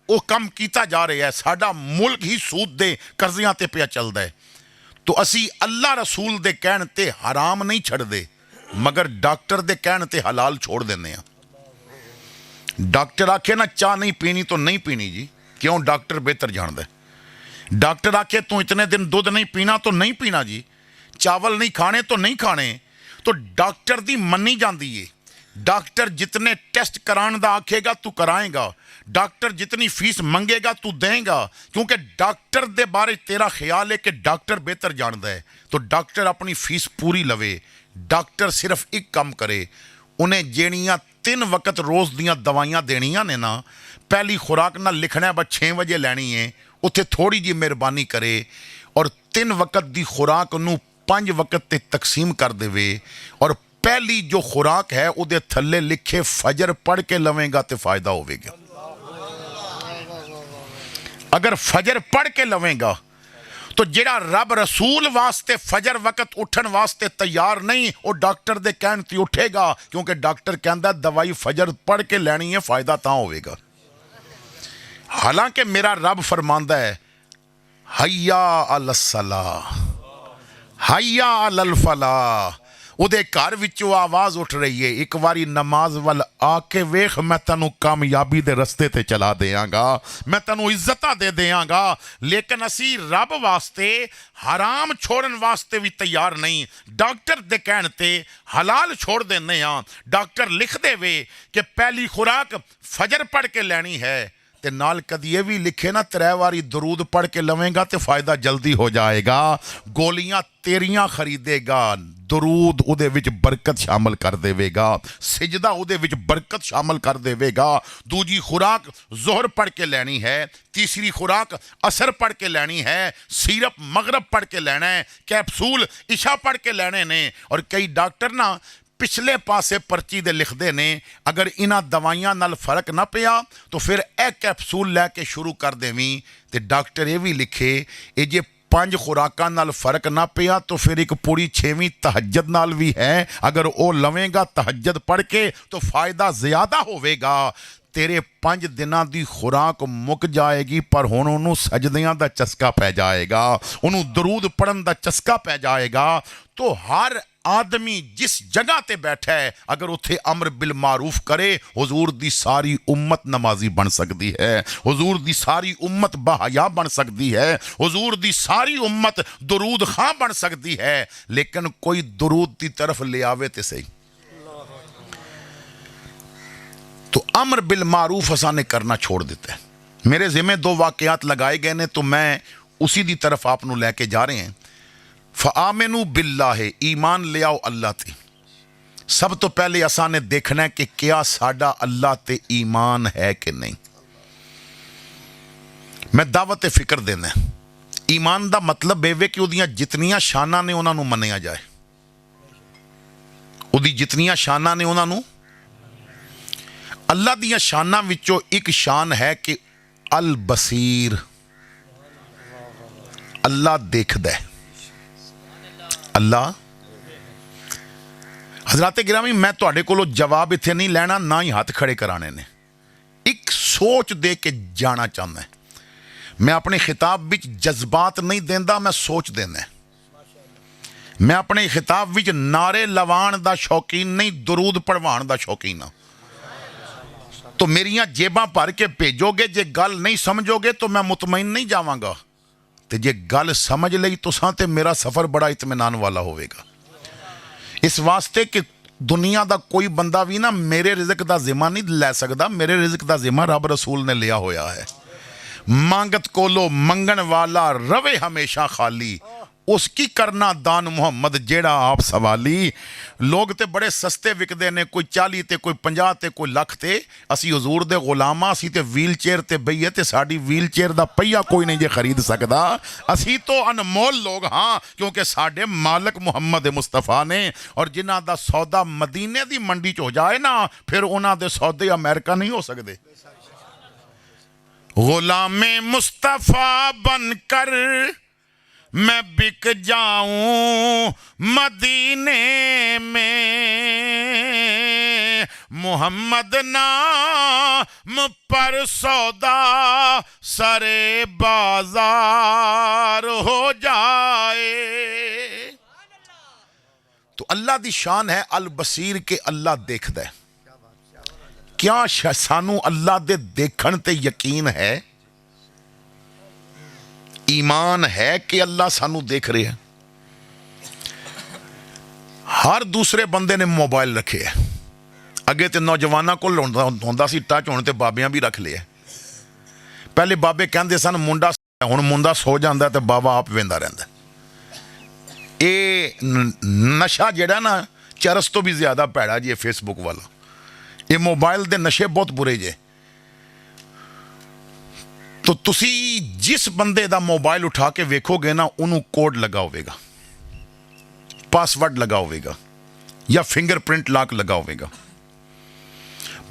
वो कम किया जा रहा है। साडा मुल्क ही सूद दे कर्जियां ते पिया चलदा है। तो असी अल्लाह रसूल दे कहण ते हराम नहीं छड़दे, मगर डॉक्टर दे कहण ते हलाल छोड़ देने। डॉक्टर आखे ना चाह नहीं पीनी तो नहीं पीनी जी, क्यों? डॉक्टर बेहतर जानता है। डॉक्टर आखे तू इतने दिन दूध नहीं पीना तो नहीं पीना जी, चावल नहीं खाने तो नहीं खाने, तो डॉक्टर दी मन्नी जाती है। डॉक्टर जितने टेस्ट कराने का आखेगा तू कराएगा, डॉक्टर जितनी फीस मंगेगा तू देगा, क्योंकि डॉक्टर दे बारे तेरा ख्याल है कि डॉक्टर बेहतर जानता है। तो डॉक्टर अपनी फीस पूरी लवे। डॉक्टर सिर्फ एक काम करे, उन्हें जेड़ियां 3 वक्त रोज़ दियां दवाइयां देनियां ने ना, पहली खुराक ना लिखना बस 6 बजे लैनी है, उत्थे थोड़ी जी मेहरबानी करे और 3 वक्त दी खुराक नू 5 वक्त ते तकसीम कर देवे। और पहली जो खुराक है उहदे थल्ले लिखे फजर पढ़ के लवेगा तो फायदा होवेगा। अगर फजर पढ़ के लवेगा तो जिहड़ा रब रसूल वास्ते फजर वक्त उठन वास्ते तैयार नहीं, वो डॉक्टर दे कहण ते उठेगा, क्योंकि डॉक्टर कहंदा दवाई फजर पढ़ के लैनी है, फायदा तां होवेगा। हालांकि मेरा रब फरमांदा है हय्या अलस्सलाह हय्या अलल फलाह, उहदे घर विचों आवाज़ उठ रही है, एक बारी नमाज वल आके वेख, मैं तैनूं कामयाबी दे रस्ते ते चला देंगा, मैं तैनूं इज्जतां दे देंगा। लेकिन असी रब वास्ते हराम छोड़न वास्ते भी तैयार नहीं, डॉक्टर दे कहण ते हलाल छोड़ देने हाँ। डॉक्टर लिख देवे कि पहली खुराक फजर पढ़ के लैनी है, ते नाल कदी ये भी लिखे ना 3 वारी दरूद पढ़ के लवेंगा तो फायदा जल्दी हो जाएगा। गोलियां तेरियां खरीदेगा, दरूद उहदे विच बरकत शामिल कर देवेगा, सिजदा उहदे विच बरकत शामिल कर देवेगा। दूजी खुराक जोहर पढ़ के लैनी है, तीसरी खुराक असर पढ़ के लैनी है, सीरप मगरब पढ़ के लेना है, कैप्सूल इशा पढ़ के लेने ने। और कई डॉक्टर ना पिछले पासे पर्ची दे लिखते ने, अगर इन्हां दवाइयां नाल फर्क ना पिया तो फिर ए कैप्सूल लैके शुरू कर देवी। तो डॉक्टर ये भी लिखे ये जे 5 खुराकां नाल फर्क ना पिया तो फिर एक पूरी 6वीं तहज्जद नाल भी है, अगर वो लवेगा तहज्जद पढ़ के तो फायदा ज़्यादा होवेगा। तेरे 5 दिनां दी खुराक मुक जाएगी, पर हुण उहनूं सजदियां दा चस्का पै जाएगा, उहनूं दरूद पढ़न दा चस्का पै जाएगा। तो हर आदमी जिस जगह ते बैठा है अगर उत्थे अमर बिल मारूफ करे, हुजूर दी सारी उम्मत नमाजी बन सकती है, हुजूर दी सारी उम्मत बहया बन सकती है, हुजूर दी सारी उम्मत दरूद खां बन सकती है। लेकिन कोई दरूद की तरफ ले आवे तो सही। तो अमर बिल मारूफ असाने करना छोड़ देता है। मेरे ज़िम्मे 2 वाक़यात लगाए गए ने, तो मैं उसी दी तरफ आपनू लैके जा रहे हैं। फ़आमिनू बिल्लाह, ईमान ले आओ अल्लाह ते। सब तो पहले असाने देखना है कि क्या साडा अल्लाह ते ईमान है कि नहीं। मैं दावत फिक्र देना, ईमान दा मतलब बेवे कि उहदियां जितनियां शानां ने उन्हां नूं मन्निया जाए, उहदी जितनियां शानां ने उन्हां नूं। अल्लाह दियां शानां विचों एक शान है कि अल बसीर, अल्लाह देखदा है। अल्लाह हजरात गिरामी, मैं तुहाडे कोलों जवाब इत्थे नहीं लैना, ना ही हाथ खड़े कराने ने, एक सोच दे के जाना चाहना है। मैं अपने खिताब विच जज्बात नहीं देंदा, मैं सोच देना। मैं अपने खिताब विच नारे लवाण दा शौकीन नहीं, दरूद पढ़वाण दा शौकीन हाँ। तो मेरियां जेबां भर के भेजोगे, जे गल नहीं समझोगे तो मैं मुतमईन नहीं जावांगा, तो जे गल समझ लई तुसां ते मेरा सफ़र बड़ा इत्मीनान वाला होवेगा। इस वास्ते कि दुनिया का कोई बंदा भी ना मेरे रिज़्क का जिम्मा नहीं लै सकता, मेरे रिज़्क का जिम्मा रब रसूल ने लिया होया है। मांगत कोलो मंगन वाला रवे हमेशा खाली, उसकी करना दान मुहम्मद जेड़ा आप सवाली। लोग ते बड़े सस्ते विकते ने, कोई 40 ते कोई 50 ते कोई लख ते। असी हजूर दे गुलामा, असी ते व्हील चेयर ते बईए, ते साड़ी व्हील चेयर दा पहिया कोई नहीं जे खरीद सकदा। असी तो अनमोल लोग हाँ, क्योंकि साडे मालक मुहम्मद मुस्तफा ने, और जिन्हां दा सौदा मदीने दी मंडी च हो जाए ना, फिर उन्हां दे सौदे अमेरिका नहीं हो सकते। गुलामे मुस्तफा बनकर मैं बिक जाऊं मदीने में, मोहम्मद नाम पर सौदा सरे बाजार हो जाए। तो अल्लाह दी शान है अल बसीर के अल्लाह देखदा है। क्या सानू अल्लाह दे देखण ते यकीन है, ईमान है कि अल्लाह सानू देख रहे हैं। हर दूसरे बंदे ने मोबाइल रखे है। अगे तो नौजवानों को होंदा सी टच, हुण ते बाबियां भी रख लिया। पहले बाबे कहंदे सन मुंडा, हुण मुंडा सो जांदा ते बाबा आप वेंदा रहिंदा। ये नशा जिहड़ा ना चरस तो भी ज़्यादा भैड़ा जी, फेसबुक वाला। ये मोबाइल दे नशे बहुत बुरे जे। तो तुसी जिस बंदे दा मोबाइल उठा के वेखोगे ना, उन्होंने कोड लगा होगा, पासवर्ड लगा होगा, या फिंगरप्रिंट लॉक लगा होगा।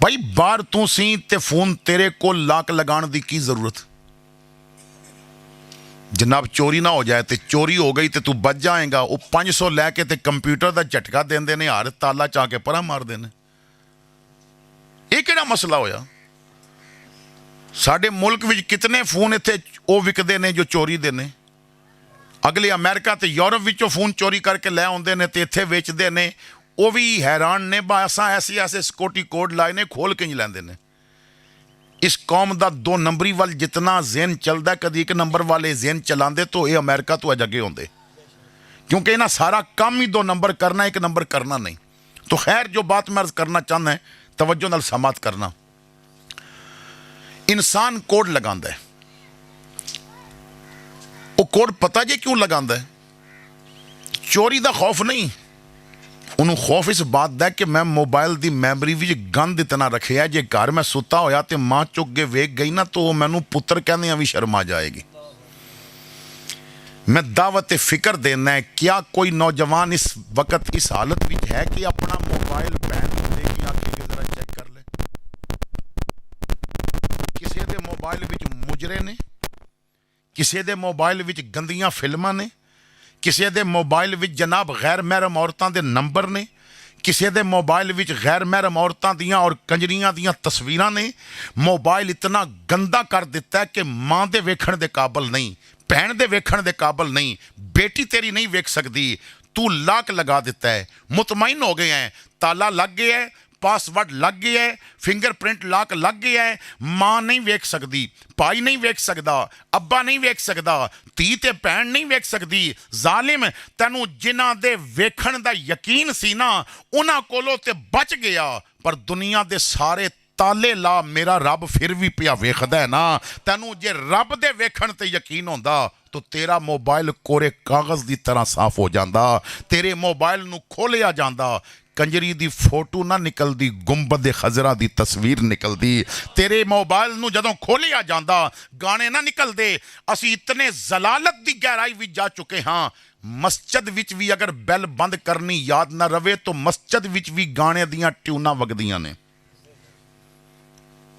भाई बाहर तू सी ते फोन तेरे को लॉक लगाने की जरूरत। जनाब चोरी ना हो जाए तो चोरी हो गई तो तू बच जाएगा, वो 500 लैके तो कंप्यूटर का झटका देंदे ने, हर ताला चा के परा मारते हैं। ये किहड़ा मसला होया? साडे मुल्क विच कितने फोन इत्थे वो विकदे ने जो चोरी दे ने। अगले अमेरिका ते यूरोप विचों फोन चोरी करके लै आउंदे ने ते इत्थे वेचदे ने। वो भी हैरान ने, बा असां ऐसे ऐसे सिक्योरिटी कोड लाए ने, खोल के लैंदे ने। इस कौम का 2 नंबरी वाल जितना जेन चलता, कभी 1 नंबर वाले जेन चलाते तो ये अमेरिका तो अज अगे होंगे, क्योंकि इन्हें सारा काम ही 2 नंबर करना, 1 नंबर करना नहीं। तो खैर जो बात मैं अर्ज करना चाहना है, तवज्जो नाल समात करना। इंसान कोड लगांदा है, वो कोड पता जे क्यों लगांदा है? चोरी का खौफ नहीं, उन्होंने खौफ इस बात का कि मैं मोबाइल की मैमरी विच गंद इतना रखिया, जे घर मैं सुता होया तो मां चुक के वेख गई ना तो मैनू पुत्र कहने भी शर्म आ जाएगी। मैं दावत फिक्र देना है, क्या कोई नौजवान इस वक्त इस हालत में है कि अपना मोबाइल पहन देगी आके कि जरा चेक कर ले? किसी के मोबाइल विच मुजरे ने, किसी के मोबाइल विच गंदियां फिल्मां ने, किसी के मोबाइल विच जनाब गैर महरम औरतां दे नंबर ने, किसी के मोबाइल विच गैर महरम औरतां दियां और कंजरियां दियां तस्वीरां ने। मोबाइल इतना गंदा कर दिता है कि मां दे वेखण दे काबल नहीं, भैन दे वेखण दे काबल नहीं, बेटी तेरी नहीं वेख सकती। तू लाक लगा दिता है, मुतमईन हो गए हैं, ताला लग गया है, पासवर्ड लग गया है, फिंगरप्रिंट लॉक लग गया है। मां नहीं वेख सकती, भाई नहीं वेख सकता, अब्बा नहीं वेख सकता, धी ते भैन नहीं वेख सकती। जालिम, तैनू जिन्हां दे वेखण दा यकीन सी ना, उन्हां कोलों ते बच गया, पर दुनिया दे सारे ताले ला मेरा रब फिर भी पिया वेखदा है ना। तैनू जे रब दे वेखण ते यकीन होंदा तो तेरा मोबाइल कोरे कागज़ की तरह साफ हो जाता, तेरे मोबाइल नू खोलिया जाता, कंजरी दी फोटो ना निकलती, गुंबद खजरा दी तस्वीर निकलती। तेरे मोबाइल नू जदों खोलिया जाता गाने ना निकलते। असी इतने जलालत दी गहराई विच जा चुके हाँ, मस्जिद विच भी अगर बैल बंद करनी याद ना रवे तो मस्जिद विच भी गाने दियां ट्यूना वगदियां ने,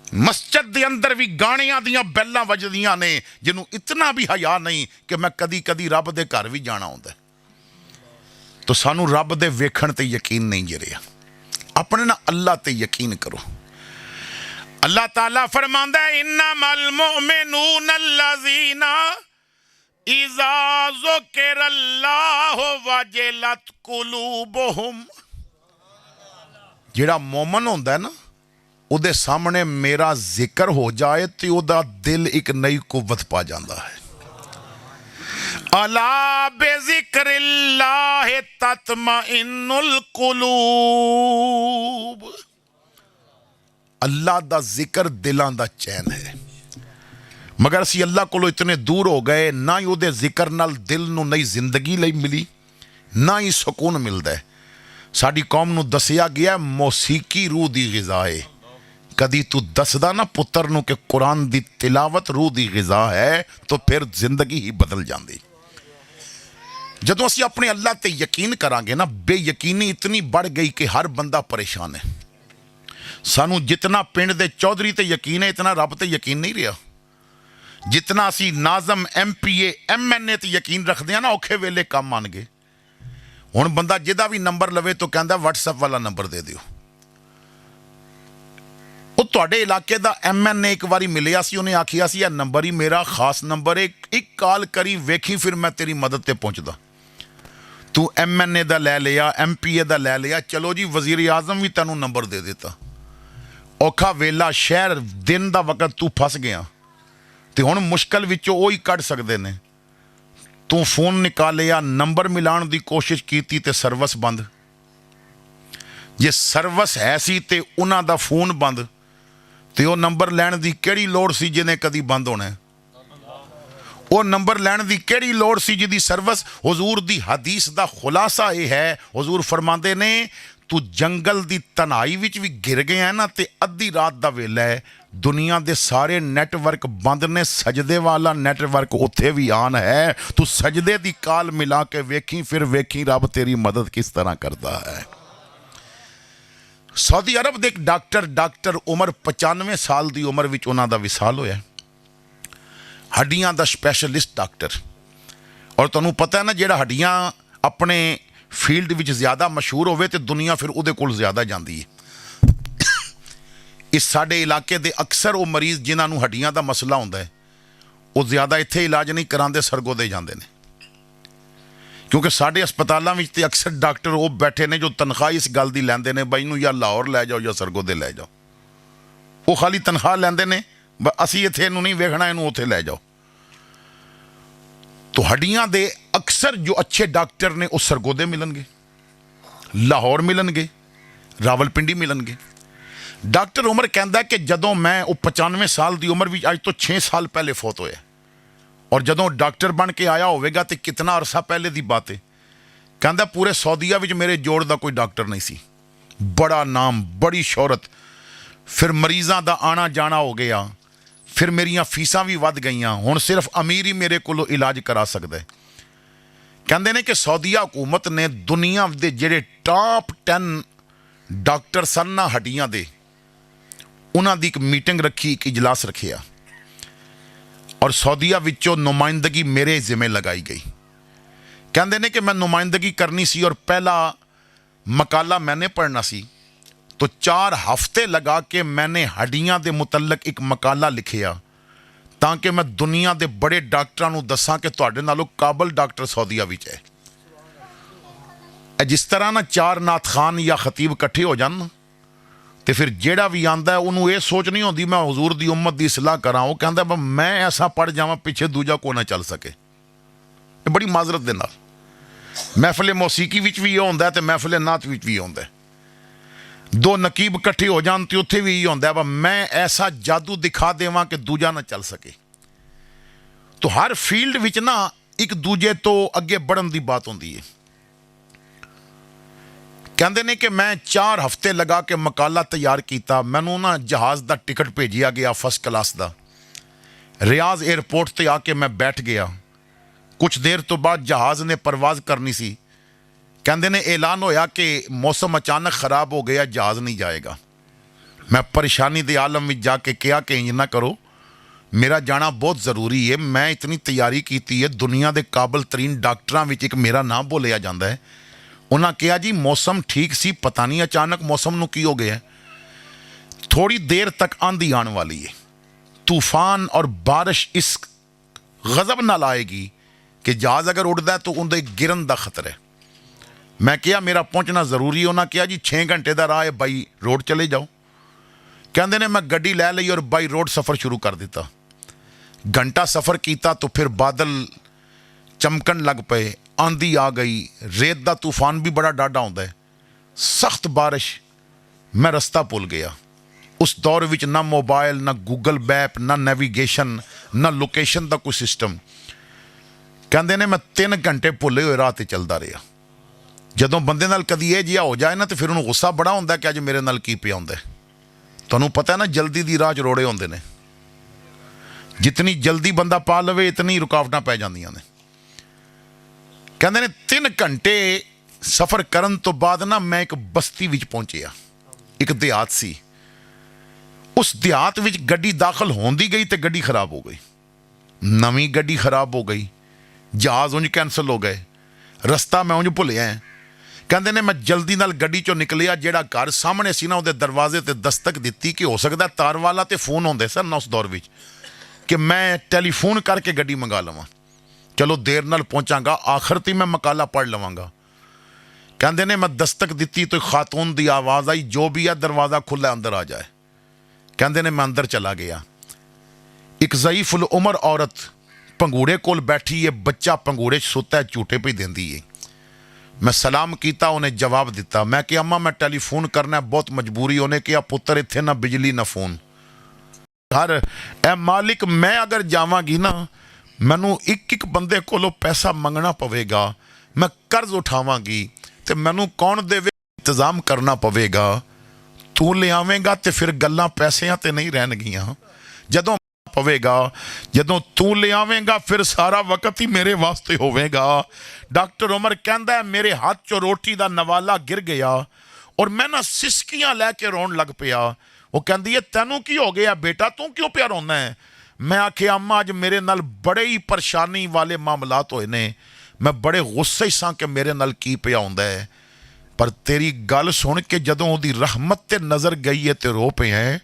मस्जिद के अंदर भी गाणियां दियां बैलां वजदियां ने। जिन्हों इतना भी हया नहीं कि मैं कदी कदी रब दे घर भी जाना होंदा, तो सानू रब दे वेखण ते यकीन नहीं जे रहा। अपने ना अल्लाह ते यकीन करो। अल्लाह ताला फरमांदा है, इन्नमल मुमिनून अल्लज़ीना इज़ा ज़ुकिरल्लाहु वजलत कुलूबुहुम। जेड़ा मोमन होंदा है ना, उहदे सामने मेरा जिक्र हो जाए तो उहदा दिल एक नई कुव्वत पा जाता है। अला बिज़िक्रिल्लाह तत्मइन्नुल कुलूब। अल्लाह दा जिक्र दिलां दा चैन है, मगर असी अल्लाह कोलों इतने दूर हो गए, ना ही उहदे जिक्र नाल दिल नूं नई जिंदगी लई मिली, ना ही सुकून मिलता है। साडी कौम नूं दसिया गया मौसीकी रूह दी ग़िज़ा है। कदी तू दसदा ना पुत्र नूं कि कुरान दी तिलावत रूह दी ग़िज़ा है तो फिर जिंदगी ही बदल जाती। जदों असीं अपने अल्लाह ते यकीन करांगे ना, बेयकीनी इतनी बढ़ गई कि हर बंदा परेशान है। सानू जितना पिंड दे चौधरी ते यकीन है, इतना रब ते यकीन नहीं रहा। जितना असीं नाज़म MPA MNA ते यकीन रखते हैं ना, औखे वेले काम आन गए। हुण बंदा जिहदा भी नंबर लवे तो कहता WhatsApp वाला नंबर दे दिओ। वो तुहाडे इलाके दा MNA एक बारी मिलिया सी, उन्हें आखिया सी यह नंबर ही मेरा खास नंबर है, एक कॉल करी वेखी फिर मैं तेरी मदद ते पहुँचदा। तू MNA दा लै लिया, MPA दा लै लिया, चलो जी वज़ीर आज़म भी तैनू नंबर दे दिता। औखा वेला शहर दिन दा वक्त तू फस गया तो हुण मुश्किल विचों वो ही कढ़ सकते ने। तू फोन निकालिया, नंबर मिलाण दी कोशिश की ते सर्विस बंद। जे सर्विस है सी ते उन्हां दा फोन बंद, तो वो नंबर लैण दी किहड़ी लोड़ सी जिन्हें कदी बंद होना है? वो नंबर लैण दी किहड़ी लोड़ सी जिहदी सर्विस? हुजूर दी हदीस दा खुलासा ये है, हुजूर फरमांदे ने तू जंगल दी तन्हाई विच भी गिर गया है ना, ते अद्धी रात दा वेला है, दुनिया दे सारे नेटवर्क बंद ने, सजदे वाला नेटवर्क उत्थे भी आन है। तू सजदे दी काल मिला के वेखी, फिर वेखी रब तेरी मदद किस तरह करता है। सऊदी अरब दे एक डॉक्टर उमर 95 साल की उम्र विच उन्हां दा विसाल होया। ਹੱਡੀਆਂ ਦਾ ਸਪੈਸ਼ਲਿਸਟ ਡਾਕਟਰ। ਔਰ ਤੁਹਾਨੂੰ ਪਤਾ ਹੈ ਨਾ, ਜਿਹੜਾ ਹੱਡੀਆਂ ਆਪਣੇ ਫੀਲਡ ਵਿੱਚ ਜ਼ਿਆਦਾ ਮਸ਼ਹੂਰ ਹੋਵੇ ਤੇ ਦੁਨੀਆ ਫਿਰ ਉਹਦੇ ਕੋਲ ਜ਼ਿਆਦਾ ਜਾਂਦੀ ਹੈ। ਇਸ ਸਾਡੇ ਇਲਾਕੇ ਦੇ ਅਕਸਰ ਉਹ ਮਰੀਜ਼ ਜਿਨ੍ਹਾਂ ਨੂੰ ਹੱਡੀਆਂ ਦਾ ਮਸਲਾ ਹੁੰਦਾ ਹੈ, ਉਹ ਜ਼ਿਆਦਾ ਇੱਥੇ ਇਲਾਜ ਨਹੀਂ ਕਰਾਉਂਦੇ, ਸਰਗੋਦੇ ਜਾਂਦੇ ਨੇ। ਕਿਉਂਕਿ ਸਾਡੇ ਹਸਪਤਾਲਾਂ ਵਿੱਚ ਤੇ ਅਕਸਰ ਡਾਕਟਰ ਉਹ ਬੈਠੇ ਨੇ ਜੋ ਤਨਖਾਹ ਇਸ ਗੱਲ ਦੀ ਲੈਂਦੇ ਨੇ, ਬਾਈ ਨੂੰ ਜਾਂ ਲਾਹੌਰ ਲੈ ਜਾਓ ਜਾਂ ਸਰਗੋਦੇ ਲੈ ਜਾਓ। ਉਹ ਖਾਲੀ ਤਨਖਾਹ ਲੈਂਦੇ ਨੇ, ਅਸੀਂ ਇੱਥੇ ਇਹਨੂੰ ਨਹੀਂ ਵੇਖਣਾ, ਇਹਨੂੰ ਉੱਥੇ ਲੈ ਜਾਓ। तो हड्डियां दे अक्सर जो अच्छे डॉक्टर ने वो सरगोदे मिलनगे, लाहौर मिलनगे, रावलपिंडी मिलनगे। डॉक्टर उमर कहता कि जदों मैं वो 95 साल की उम्र भी अज तो 6 साल पहले फौत होया, और जदों डॉक्टर बन के आया होगा तो कितना अरसा पहले की बात है। कहता पूरे सऊदीया में मेरे जोड़ का कोई डॉक्टर नहीं सी, बड़ा नाम, बड़ी शोहरत, फिर मरीज़ों का आना जाना हो गया, फिर मेरिया फीसां भी वध गई, हुण सिर्फ अमीर ही मेरे को इलाज करा सकता है। कहते हैं कि सऊदीया हुकूमत ने दुनिया के जेडे टॉप 10 डॉक्टर सन ना हड्डियां दे, उन्होंने एक मीटिंग रखी, एक इजलास रखिया, और सऊदीया विचों नुमाइंदगी मेरे जिम्मे लगाई गई। कहते हैं कि मैं नुमाइंदगी करनी सी और पहला मकाला मैंने पढ़ना सी, तो 4 हफ्ते लगा के मैंने हड्डियां दे मुतल्लक एक मकाला लिखिया, ताकि मैं दुनिया के बड़े डॉक्टरों को दसा कि तुहाडे नालों काबल डॉक्टर सऊदीया विच है। जिस तरह ना 4 नाथ खान या खतीब इकट्ठे हो जान तो फिर जेड़ा भी आंदा है उन्होंने ये सोच नहीं होती मैं हुजूर दी उम्मत दी सलाह करा, वो कहता मैं ऐसा पढ़ जावां पिछे दूजा को ना चल सके। ये बड़ी माजरत दे नाल महफिल मौसीकी विच भी ये होंदा है ते महफिल नात विच भी होंदा है। 2 नकीब इकट्ठे हो जान तो उत्थे भी ये होंदा है मैं ऐसा जादू दिखा देवां कि दूजा ना चल सके। तो हर फील्ड विच ना एक दूजे तो अगे बढ़न की बात होंदी है। कहते हैं कि मैं 4 हफ्ते लगा के मकाला तैयार किया, मैनू ना जहाज़ का टिकट भेजिया गया फर्स्ट क्लास का, रियाज एयरपोर्ट पर आके मैं बैठ गया। कुछ देर तो बाद जहाज़ ने परवाज़ करनी सी, कहते ने ऐलान होया कि मौसम अचानक ख़राब हो गया, जहाज़ नहीं जाएगा। मैं परेशानी के आलम में जाके कहा कि इंज ना करो, मेरा जाना बहुत ज़रूरी है, मैं इतनी तैयारी की है, दुनिया के काबल तरीन डॉक्टरों में एक मेरा नाम बोलिया जाता है। उन्होंने कहा जी मौसम ठीक सी, पता नहीं अचानक मौसम नूं की हो गया, थोड़ी देर तक आंधी आने वाली है, तूफान और बारिश इस गज़ब नाल आएगी कि जहाज़ अगर उड़ता है तो उनके गिरन का खतरा है। मैं क्या मेरा पहुंचना जरूरी है। उन्होंने कहा जी 6 घंटे का राह है, बाई रोड चले जाओ। कहते ने मैं गड्डी लै ली और बाई रोड सफ़र शुरू कर दिता। घंटा सफ़र किया तो फिर बादल चमकन लग पे, आंधी आ गई, रेत का तूफान भी बड़ा डाढ़ा होंदा है, सख्त बारिश, मैं रास्ता भुल गया। उस दौर विच ना मोबाइल, ना गूगल मैप, ना नेविगेशन, ना लोकेशन का कोई सिस्टम। कहते ने मैं 3 घंटे भुले हुए राह ते चलता रहा। जदों बंदे नाल कदी ये जिहा हो जाए ना तो फिर उन्होंने गुस्सा बड़ा होंदा कि अज मेरे नाल की पिया होंदा है। तुहानूं पता है ना जल्दी दी राह च रोड़े होंदे ने, जितनी जल्दी बंदा पा लवे इतनी रुकावटां पै जांदियां ने। कहते ने 3 घंटे सफ़र करन तो बाद ना मैं एक बस्ती विच पहुंचिया, एक देहात सी। उस देहात विच गड्डी दाखिल होंदी गई तो गड्डी खराब हो गई, नवीं गड्डी खराब हो गई, जहाज़ उंज कैंसल हो गए, रस्ता मैं उंज भुलिया है। कहते ने मैं जल्दी नाल गड्डी चों निकलिया, जेड़ा घर सामने सी ना उहदे दरवाजे ते दस्तक दी कि हो सकता तार वाला तो फोन होंदे सन ना उस दौर विच कि मैं टैलीफोन करके गड्डी मंगा लवां, चलो देर नाल पहुंचांगा, आखिर ती मैं मकाला पढ़ लवांगा। कहते ने मैं दस्तक दी तो खातून की आवाज़ आई, जो भी है दरवाज़ा खुला अंदर आ जाए। कहते ने मैं अंदर चला गया। एक ज़ईफ़ुल उमर औरत पंगूड़े कोल बैठी है, बच्चा पंगूड़े सुता है, झूठे पे देंदी है। मैं सलाम किया, उन्हें जवाब दिता। मैं कि अम्मा मैं टैलीफोन करना बहुत मजबूरी। उन्हें कहा पुत्र इत्थे ना बिजली ना फोन, हर ए मालिक मैं अगर जावांगी ना मैनू एक बंदे कोलों पैसा मंगना पवेगा, मैं कर्ज उठावांगी तो मैनू कौन देवे, इंतजाम करना पवेगा। तू ले आवेगा तो फिर गल्लां पैसियां ते नहीं रहनगियां, जदों पवेगा, जदों तू ले आवेगा फिर सारा वक्त ही मेरे वास्ते होवेगा। डॉक्टर उमर कहंदा है मेरे हाथ चो रोटी का नवाला गिर गया और मैं ना सिसकियां लैके रोन लग पिया। वो कहती है तेनू की हो गया बेटा, तू क्यों पिया रोना है? मैं आखे अम्मा अज मेरे नाल बड़े ही परेशानी वाले मामलात होए ने, मैं बड़े गुस्से सां कि मेरे नाल की पिया हुंदा है, पर तेरी गल सुन के जदों उहदी रहमत ते नज़र गई है ते रो पे हैं।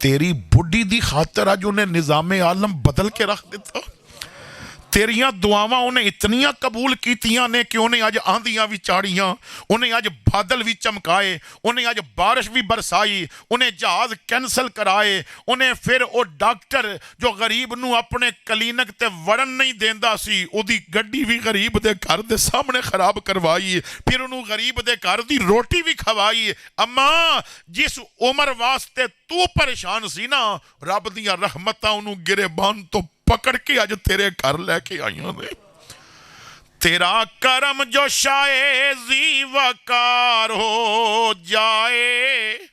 तेरी बुढ़ी दी खातर अज उन्हें निज़ामे आलम बदल के रख दिता। तेरियां दुआवां उन्हें इतनियां कबूल कीतियां ने कि उन्हें अज आंधियां भी चाड़ियां, उन्हें अज बादल भी चमकाए, उन्हें अज बारिश भी बरसाई, उन्हें जहाज कैंसल कराए, उन्हें फिर वो डॉक्टर जो गरीब नू अपने क्लीनिक ते वड़न नहीं देंदा सी उहदी गड्डी भी गरीब दे घर दे सामने खराब करवाई, फिर उन्होंने गरीब दे घर दी रोटी भी खवाई। अम्मा जिस उम्र वास्ते तू परेशान सी ना, रब दियां रहमतां उन्होंने गिरेबान तो पकड़ के अज तेरे घर लैके आईयां ने। तेरा करम जो शाये ज़ीवकार हो जाए,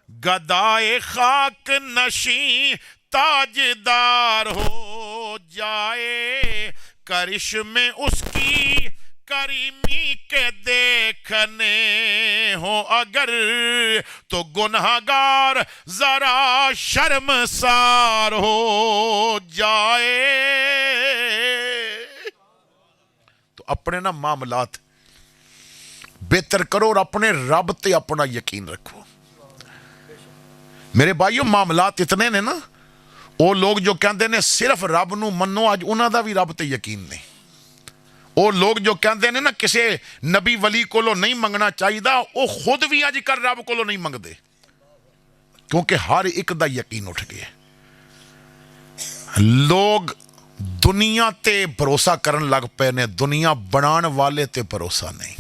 गदाए खाक नशी ताजदार हो जाए, करिश्मे उसकी करीमी के देखने हो अगर तो गुनहगार जरा शर्मसार हो जाए। तो अपने ना मामलात बेहतर करो और अपने रब ते अपना यकीन रखो। मेरे भाइयों मामलात इतने ने ना, वो लोग जो कहते ने सिर्फ रब नू मनो, अज उन्हां दा भी रब ते यकीन नहीं। वो लोग जो कहते हैं ना किसी नबी वली कोलों नहीं मंगना चाहिए, वो खुद भी अजकल रब कोलों नहीं मंगते, क्योंकि हर एक दा यकीन उठ गया। लोग दुनिया ते भरोसा करन लग पे ने, दुनिया बनान वाले ते भरोसा नहीं।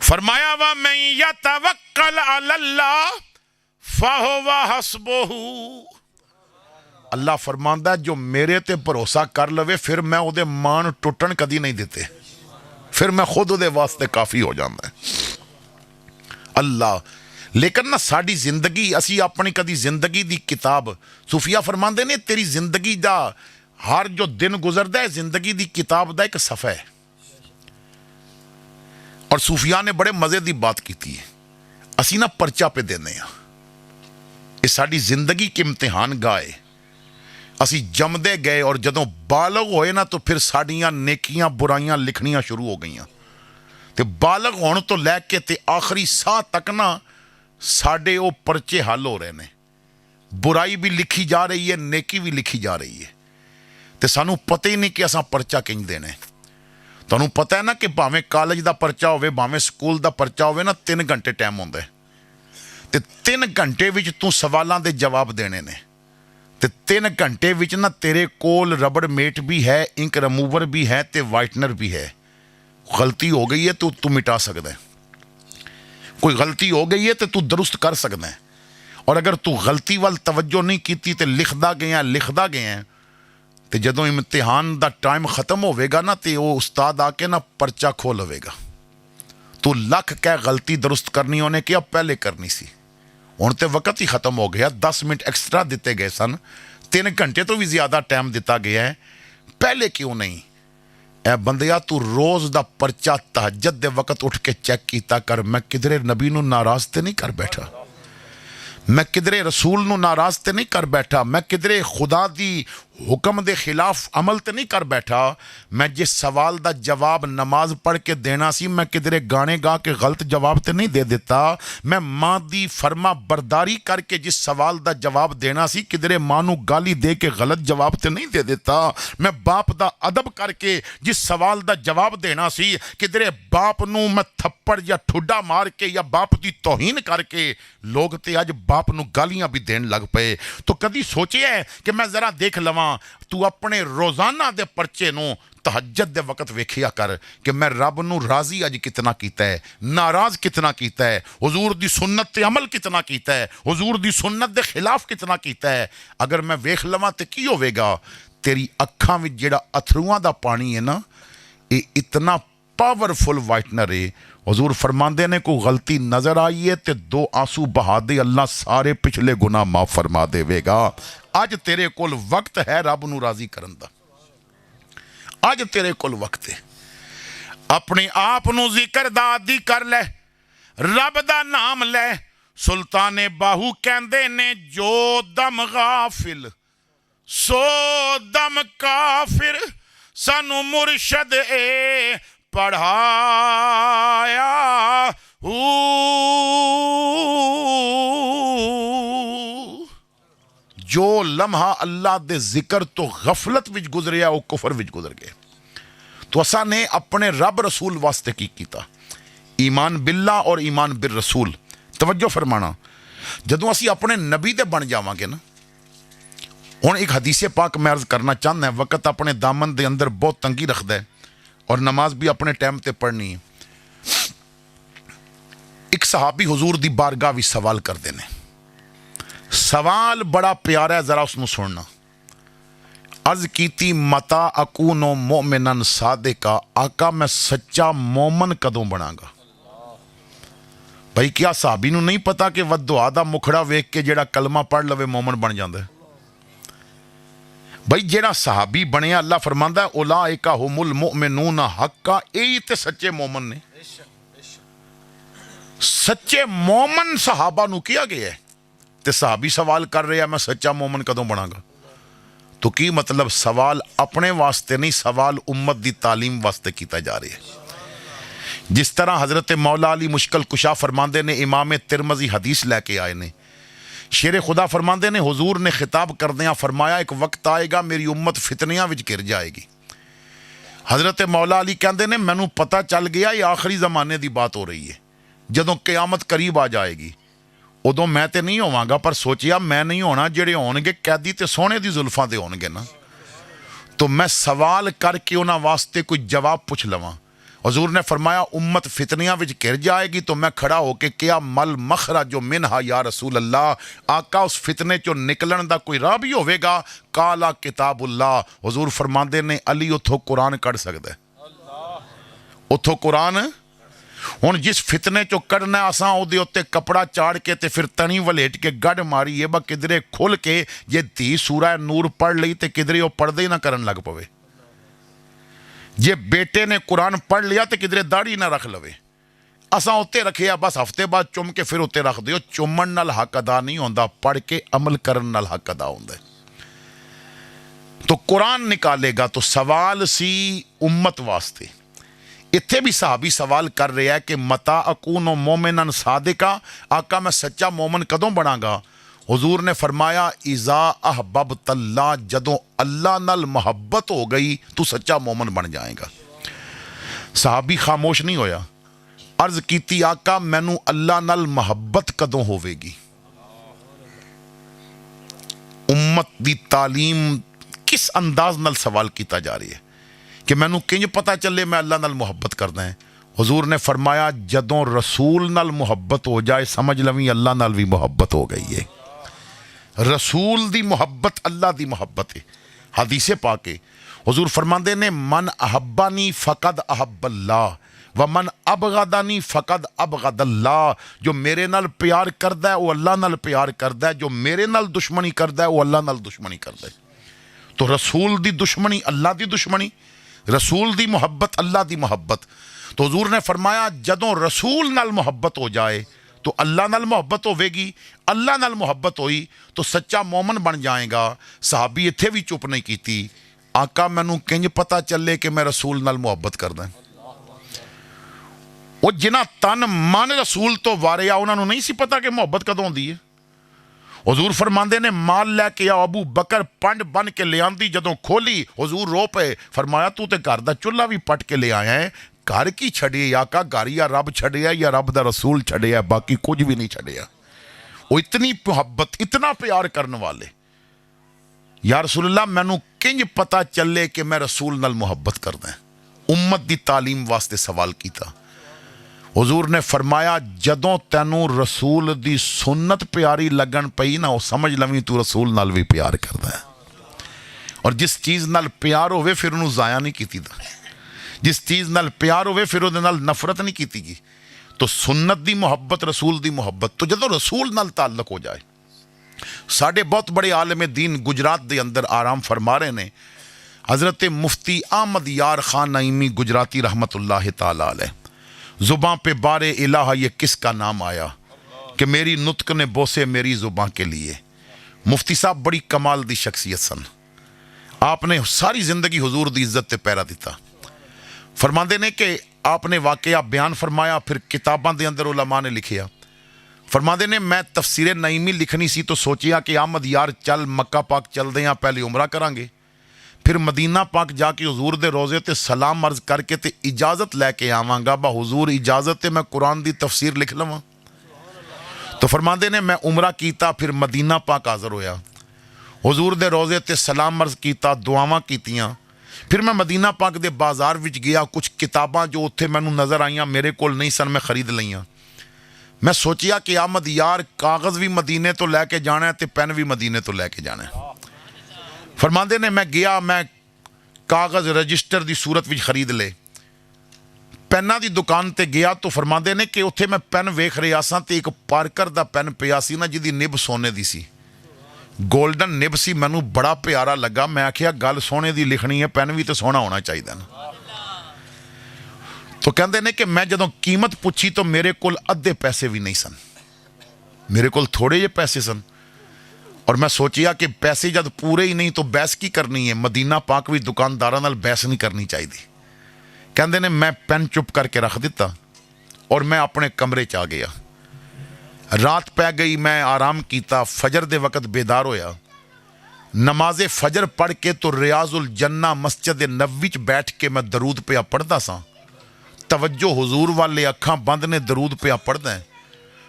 फरमाया वा मैं यतवक्कल अलल्लाह फहुवा हस्बुहु, अल्लाह फरमांदा जो मेरे ते भरोसा कर लवे फिर मैं उहदे मान टुटन कदी नहीं देते, फिर मैं खुद उहदे वास्ते काफ़ी हो जाता है अल्लाह। लेकिन ना साड़ी जिंदगी असी अपनी कदी जिंदगी दी किताब, सूफिया फरमांदे ने तेरी जिंदगी दा हर जो दिन गुजरदा है जिंदगी दी किताब दा एक सफ़ा है। और सूफिया ने बड़े मज़े की बात की है, असी ना परचा पे देने हैं, ये साड़ी जिंदगी के इम्तिहान गाए। असी जमदे गए और जदों बालग होए ना तो फिर साड़ियाँ नेकियां बुराइयां लिखनियां शुरू हो गई। तो बालग होने तो लैके ते आखिरी साह तक ना साडे वो परचे हल हो रहे हैं, बुराई भी लिखी जा रही है, नेकी भी लिखी जा रही है। तो सानू पता ही नहीं कि असां परचा किंज देना। तुहानू पता है ना कि भावें कॉलेज का परचा होवे भावें स्कूल का परचा होवे ना 3 घंटे टाइम होंदा है, तो 3 घंटे विच तू सवालों के जवाब देने ने, तो 3 घंटे विच ना तेरे कोल रबड़ मेट भी है, इंक रिमूवर भी है, तो वाइटनर भी है। गलती हो गई है तो तू मिटा सकता है, कोई गलती हो गई है तो तू दुरुस्त कर सकता है। और अगर तू गलती वाल तवज्जो नहीं की तो लिखदा गया तो जदों इम्तिहान का टाइम खत्म होवेगा ना तो वो उस्ताद आके ना परचा खो लवेगा। तू लख कह गलती दुरुस्त करनी उन्हें क्या पहले करनी सी, हुण तो वक्त ही खत्म हो गया। 10 मिनट एक्सट्रा दिते गए सन, 3 घंटे तो भी ज़्यादा टाइम दिता गया है, पहले क्यों नहीं? ए बंदिया तू रोज़ दा परचा तहज्जुद दे वक्त उठ के चेक कीता कर, मैं किधरे नबी नू नाराज़ ते नहीं कर बैठा, मैं किधरे रसूल नू नाराज़ ते नहीं कर बैठा, मैं किधरे खुदा दी हुक्म दे खिलाफ अमल तो नहीं कर बैठा। मैं जिस सवाल का जवाब नमाज पढ़ के देना सी मैं किधरे गाने गा के गलत जवाब तो नहीं दे देता। मैं माँ की फरमा बरदारी करके जिस सवाल का जवाब देना सी किधरे माँ नू गाली दे के गलत जवाब तो नहीं दे देता। मैं बाप का अदब करके जिस सवाल का जवाब देना सी किधरे बाप नू मैं थप्पड़ या ठुड्डा मार के या बाप की तौहीन करके लोग तो अज बाप नू गालियां भी देन लग पे। तो कभी सोचे है कि मैं जरा देख लवां तू अपने रोजाना दे परचे नू तहज्जुद दे वक्त वेखिया कर कि मैं रब नू राजी अज कितना कीता है, नाराज कितना कीता है, हुजूर दी सुन्नत ते अमल कितना कीता है, हुजूर दी सुन्नत दे खिलाफ कितना कीता है। अगर मैं वेख लवां ते की होवेगा? तेरी अखां विच जिहड़ा अथरूआं दा पानी है ना ये इतना पावरफुल वाइटनर है। हुजूर फरमांदे ने कोई गलती नजर आई है तो 2 आंसू बहा दे, अल्लाह सारे पिछले गुनाह माफ फरमा देवेगा। अज तेरे कोल वक्त है रब नू राजी करन दा, अज तेरे कोल वक्त है। अपने आप नू जिक्र दा आदी कर ले, रब दा नाम ले। सुल्ताने बाहू कहंदे ने जो दम गाफिल सो दम काफिर सानू मुर्शद ए पढ़ाया जो लम्हा अल्लाह दे जिक्र तो गफलत विच गुजरिया वो कुफर विच गुजर गए। तो असा ने अपने रब रसूल वास्ते की कीता ईमान बिल्ला और ईमान बिर रसूल। तवज्जो फरमाना, जदों असी अपने नबी दे बन जावांगे ना, हुण एक हदीसे पाक मैं अर्ज करना चाहना है, वक्त अपने दामन दे अंदर बहुत तंगी रखता है और नमाज भी अपने टाइम ते पढ़नी है। एक सहाबी हुजूर दी बारगाह भी सवाल करते हैं, सवाल बड़ा प्यारा है, जरा उसनू सुनना। अर्ज कीती मता अकूनो मोमिनन सादिका, आका मैं सच्चा मोमन कदों बनांगा। भाई क्या सहाबी नू नहीं पता कि वदुआ दा मुखड़ा वेख के जेड़ा कलमा पढ़ लवे मोमन बन जाता है? भाई जेड़ा सहाबी बने अल्लाह फरमांदा है उलाइका हुमुल मुमिनून हक्का, यही ते सच्चे मोमन ने। सच्चे मोमन सहाबा नू किया गया है, ते सहाबी सवाल कर रहे हैं मैं सच्चा मोमन कदों बनांगा। तो की मतलब सवाल अपने वास्ते नहीं, सवाल उम्मत दी तालीम वास्ते किया जा रहा है। जिस तरह हजरत मौला अली मुश्किल कुशा फरमांदे ने, इमाम तिरमजी हदीस लैके आए ने, शेर खुदा फरमांदे ने हुजूर ने खिताब करदियां फरमाया एक वक्त आएगा मेरी उम्मत फितनियां विच घिर जाएगी। हजरत मौला अली कहते ने मैनू पता चल गया ये आखिरी जमाने की बात हो रही है, जदों क़यामत करीब आ जाएगी उदों मैं तो नहीं होवांगा, पर सोचिया मैं नहीं होना, जेड़े होणगे कैदी ते सोने दी जुल्फां दे होणगे ना, तो मैं सवाल करके उन्हां वास्ते कोई जवाब पुछ लवां। हुजूर ने फरमाया उम्मत फितनियां विच घिर जाएगी, तो मैं खड़ा होके क्या मल मखरा जो मिनहा या रसूल अल्लाह, आका उस फितने चो निकलन दा कोई राह भी होवेगा? काला किताबुल्लाह, हुजूर फरमांदे ने अली उथों कुरान कढ़ सकदा है, उथों कुरान। हुण जिस फितने चो कढ़ना असां उहदे उत्ते कपड़ा चाड़ के ते फिर तनी वलेट के गढ़ मारीए, बा किधरे खुल के जे धी सूरा नूर पढ़ लई ते किधरे वो पढ़दे ही ना करन लग पवे। जे बेटे ने कुरान पढ़ लिया तो किधरे दाढ़ी ना रख लवे, असां उत्ते रखे बस हफ्ते बाद चुम के फिर उत्ते रख दिओ। चुमन नाल हक अदा नहीं होंदा, पढ़ के अमल करन नाल हक अदा होंदा है। तो कुरान निकालेगा। तो सवाल सी उम्मत वास्ते। इत्थे भी सहाबी सवाल कर रहा है कि मता अकूनो मोमिनन सादिका, आका मैं सच्चा मोमन कदों बनांगा? हुजूर ने फरमाया इज़ा अहबबतल्लाह, जदों अल्लाह नाल मोहब्बत हो गई तू सच्चा मोमन बन जाएगा। सहाबी खामोश नहीं होया, अर्ज कीती आका मैनू अल्लाह नाल मोहब्बत कदों होवेगी? उम्मत दी तालीम किस अंदाज नाल सवाल किया जा रही है कि मैनू किंज पता चले मैं अल्लाह नाल मुहब्बत करदा है? हुजूर ने फरमाया जदों रसूल नाल मुहब्बत हो जाए समझ लवी अल्लाह नाल भी मुहब्बत हो गई है। रसूल दी मुहब्बत अल्लाह दी मुहब्बत है। हदीसे पाके हुजूर फरमांदे ने मन अहब्बानी फ़क़द अहब्बल्लाह व मन अबगदानी फ़क़द अबगदल्लाह, जो मेरे नाल प्यार करदा है वो अल्लाह नाल प्यार करदा है, जो मेरे नाल दुश्मनी करदा है वो अल्लाह नाल दुश्मनी करदा है। तो रसूल दी दुश्मनी अल्लाह दी दुश्मनी, रसूल दी मुहब्बत अल्लाह दी मुहब्बत। तो हुजूर ने फरमाया जदों रसूल नाल मुहब्बत हो जाए तो अल्लाह नाल मुहब्बत होवेगी, अल्लाह नाल मुहब्बत होई तो सच्चा मोमन बन जाएगा। सहाबी इत्थे भी चुप नहीं कीती, आका मैनू किंज पता चले कि मैं रसूल नाल मुहब्बत करदा? वो जिन्हां तन मन रसूल तो वारिया उन्होंने नहीं सी पता कि मुहब्बत कदों होंदी है। हुजूर फरमांदे ने माल लैके आओ, अबू बकर पंड बन के ले आंदी, जदों खोली हुजूर रो पे, फरमाया तू ते घर दा चुल्हा भी पट के ले आया है, घर की छड़े आका? घर या रब छड़िया या रब दा रसूल छड़िया, बाकी कुछ भी नहीं छड़िया। वो इतनी मुहब्बत इतना प्यार करने वाले, या रसूलल्लाह मैनू किंज पता चले कि मैं रसूल नाल मुहब्बत करदा? उम्मत दी तालीम वास्ते सवाल कीता। हुजूर ने फरमाया जदों तैनू रसूल दी सुन्नत प्यारी लगन पई ना, वो समझ लवी तू रसूल नाल भी प्यार करदा है। और जिस चीज़ नाल प्यार होवे फिर उन्होंने ज़ाया नहीं कीतीदा, जिस चीज़ नाल प्यार होवे फिर उहदे नाल नफरत नहीं कीतीगी। तो सुन्नत दी मुहब्बत, रसूल दी मुहब्बत। तो जदों रसूल नाल ताल्लुक हो जाए, साढ़े बहुत बड़े आलम दीन गुजरात दे अंदर आराम फरमा रहे ने, हज़रत मुफ्ती अहमद यार खान नईमी गुजराती रहमतुल्लाह ताला अलैह, ज़ुबां पे बारे इलाहा ये किसका नाम आया कि मेरी नुत्क ने बोसे मेरी ज़ुबां के लिए। मुफ्ती साहब बड़ी कमाल दी शख्सियत सन, आपने सारी जिंदगी हुजूर दी इज्जत ते पैरा दिता। फरमाते ने कि आपने वाकया बयान फरमाया, फिर किताबां दे अंदर उलमा ने लिखिया। फरमाते ने मैं तफसीर नईमी लिखनी सी तो सोचिया कि अहमद यार चल मक्का पाक चलते हैं, पहले उमरा करांगे, फिर मदीना पाक जाके हुजूर दे रोज़े ते सलाम अर्ज करके ते इजाज़त लैके आवांगा। बा हुजूर इजाज़त है मैं कुरान दी तफसीर लिख लवां। तो फरमाते ने मैं उमरा कीता, फिर मदीना पाक हाज़र होया, हुजूर दे रोज़े ते सलाम अर्ज कीता, दुआवां कीतियां। फिर मैं मदीना पाक दे बाजार विच गया, कुछ किताबां जो उत्थे मैनू नज़र आईयां मेरे कोल नहीं सन, मैं खरीद लईयां। मैं सोचिया कि अहमद यार कागज़ भी मदीने तो लैके जाना है ते पेन भी मदीने तो लैके जाना है। फरमाते ने मैं गया, मैं कागज़ रजिस्टर की सूरत विच खरीद ले। पेनां की दुकान ते गया तो फरमाते ने कि उत्थे मैं पेन वेख रहा सा ते एक पार्कर दा पेन पिया सी ना, जिहदी निब सोने दी सी, गोल्डन निब सी। मैनू बड़ा प्यारा लगा। मैं आखिया गल सोने दी लिखनी है, पेन भी तो सोहना होना चाहिए ना। तो कहते ने कि मैं जदों कीमत पूछी तो मेरे कोल अद्धे पैसे भी नहीं सन, मेरे कोल थोड़े जे पैसे सन। और मैं सोचिया कि पैसे जब पूरे ही नहीं तो बहस की करनी है, मदीना पाक भी दुकानदारां नाल बहस नहीं करनी चाहिए। कहते ने मैं पेन चुप करके रख दिता और मैं अपने कमरे च आ गया। रात पै गई, मैं आराम किया, फजर दे वक़्त बेदार होया, नमाजे फजर पढ़ के तो रियाजुल जन्ना मस्जिद नबवी च बैठ के मैं दरूद पिया पढ़दा सा। तवज्जो हुजूर वाले, अखां बंद ने, दरूद पिया पढ़दा है।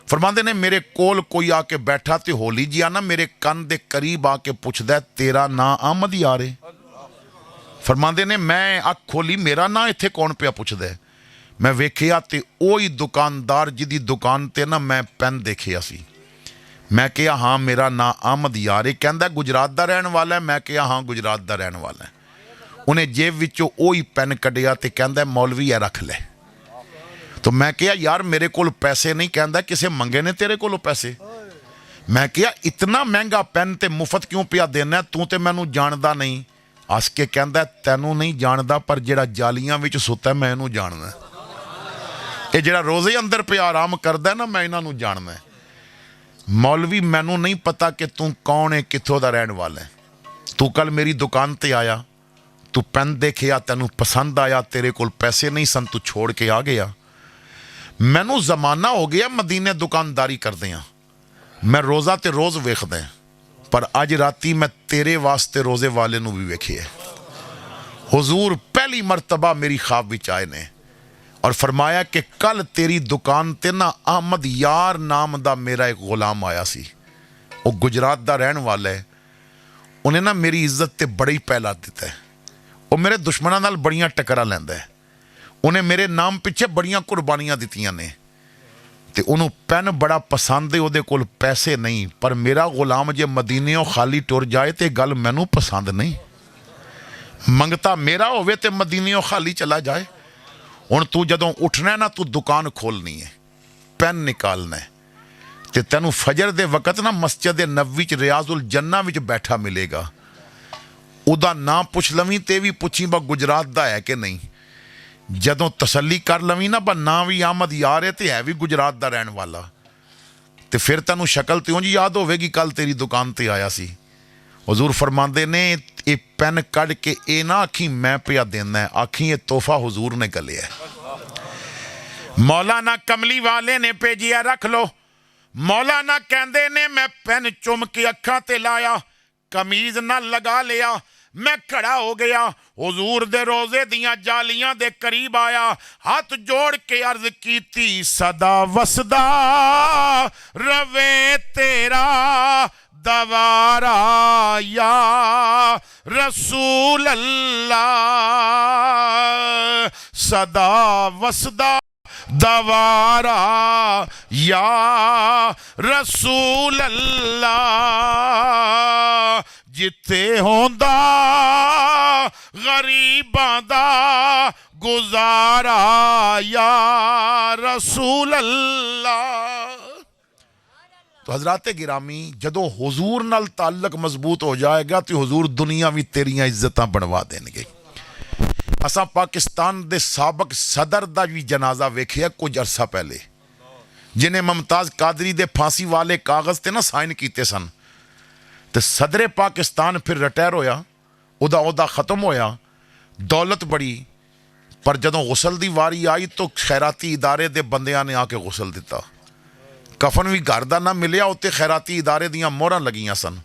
फरमाते ने मेरे कोल कोई आके बैठा तो होली जिया ना मेरे कन दे करीब आके पुछदा तेरा नां अहमद यार है। फरमाते ने मैं अख खोली, मेरा नां इत्थे कौन पिया पुछदा है। मैं वेखिया ते ओही दुकानदार जिहदी दुकान ते ना मैं पेन देखिया सी। मैं कहा हाँ मेरा नां अहमद यार है। कहंदा गुजरात दा रहन वाला है। मैं कहा हाँ गुजरात दा रहन वाला है। उन्हें जेब विचों ओही पेन कढ़िया ते कहंदा मौलवी है रख ले। तो मैं कहा यार मेरे कोल पैसे नहीं। कहंदा किसे मंगे ने तेरे कोलों पैसे। मैं कहा इतना महंगा पेन ते मुफ्त क्यों पिया देना, तू ते मैनू जानदा नहीं। हस के कहंदा तैनू नहीं जानदा पर जेड़ा जालियां विच सुता मैं इहनू जानदा, ये जेड़ा रोज़े अंदर पिया आराम करदा ना मैं इन्हां नू जानदा। मौलवी मैनू नहीं पता कि तू कौन है, कित्थों दा रहन वाला है। तू कल मेरी दुकान ते आया, तू पेन देखिया, तैनू पसंद आया, तेरे कोल पैसे नहीं सन, तू छोड़ के आ गया। मैनू जमाना हो गया मदीने दुकानदारी करदियां, मैं रोज़ा ते रोज़ वेखदा, पर अज राती मैं तेरे वास्ते रोज़े वाले नू भी वेखिया। हुजूर पहली मरतबा मेरी ख्वाब विच आए ने और फरमाया कि कल तेरी दुकान ते ना अहमद यार नाम दा मेरा एक गुलाम आया सी। वो गुजरात दा रहन वाला है। उन्हें ना मेरी इज्जत ते बड़ी पहला दिता है। वो मेरे दुश्मनां नाल बड़ियां टकरा लैंदा है। उन्हें मेरे नाम पिछे बड़ियां कुर्बानियां दित्तियां ने ते उन्हों पेन बड़ा पसंद है। उहदे कोल पैसे नहीं, पर मेरा गुलाम जे मदीनेओं खाली टुर जाए तो गल मैनू पसंद नहीं। मंगता मेरा होवे ते मदीनेओं खाली चला जाए। हुण तू जदों उठना ना तू दुकान खोलनी है, पेन निकालना है ते तैनू फजर दे वक़्त ना मस्जिद नबवी च रियाजुल जन्ना विच बैठा मिलेगा। उदा नाम पुछ लवीं ते भी पुछी बा गुजरात दा है कि नहीं। जदों तसल्ली कर लवीं ना बा ना भी अहमद यार है ते है भी गुजरात दा रहन वाला, ते फिर तैनू शक्ल ते उंज याद होवेगी कल तेरी दुकान ते आया सी। हुजूर फरमांदे ने ये पेन कढ़ के ये ना आखी मैं पिया देना है, आखी ये तोहफा हुजूर ने गलिया है। मौलाना कमली वाले ने भेजिया रख लो। मौलाना कहंदे ने मैं पेन चुम के अखां ते लाया, कमीज ना लगा लिया, मैं खड़ा हो गया, हुजूर दे रोजे दियां जालियां दे करीब आया, हाथ जोड़ के अर्ज कीती सदा वसदा रवे तेरा दवारा या रसूल अल्लाह, सदा वसदा दवारा या रसूल अल्लाह, जिथे होंदा गरीबां दा गुजारा या रसूल अल्लाह। तो हजरात गिरामी जदों हुजूर नाल ताल्लुक मजबूत हो जाएगा तो हुजूर दुनिया भी तेरियां इज्जतां बनवा देंगे। असां पाकिस्तान दे साबक सदर दा भी जनाजा वेखिया कुछ अरसा पहले, जिन्हें मुमताज़ कादरी दे फांसी वाले कागज़ ते ना साइन किए सन। तो सदरे पाकिस्तान फिर रिटायर होया, ਉਹਦਾ ਅਹੁਦਾ ਖਤਮ ਹੋਇਆ, ਦੌਲਤ ਬੜੀ, ਪਰ ਜਦੋਂ ਗੁਸਲ ਦੀ ਵਾਰੀ ਆਈ ਤਾਂ ਖੈਰਾਤੀ ਇਦਾਰੇ ਦੇ ਬੰਦਿਆਂ ਨੇ ਆ ਕੇ ਗੁਸਲ ਦਿੱਤਾ। ਕਫਨ ਵੀ ਘਰ ਦਾ ਨਾ ਮਿਲਿਆ, ਉੱਤੇ ਖੈਰਾਤੀ ਇਦਾਰੇ ਦੀਆਂ ਮੋਹਰਾਂ ਲੱਗੀਆਂ ਸਨ।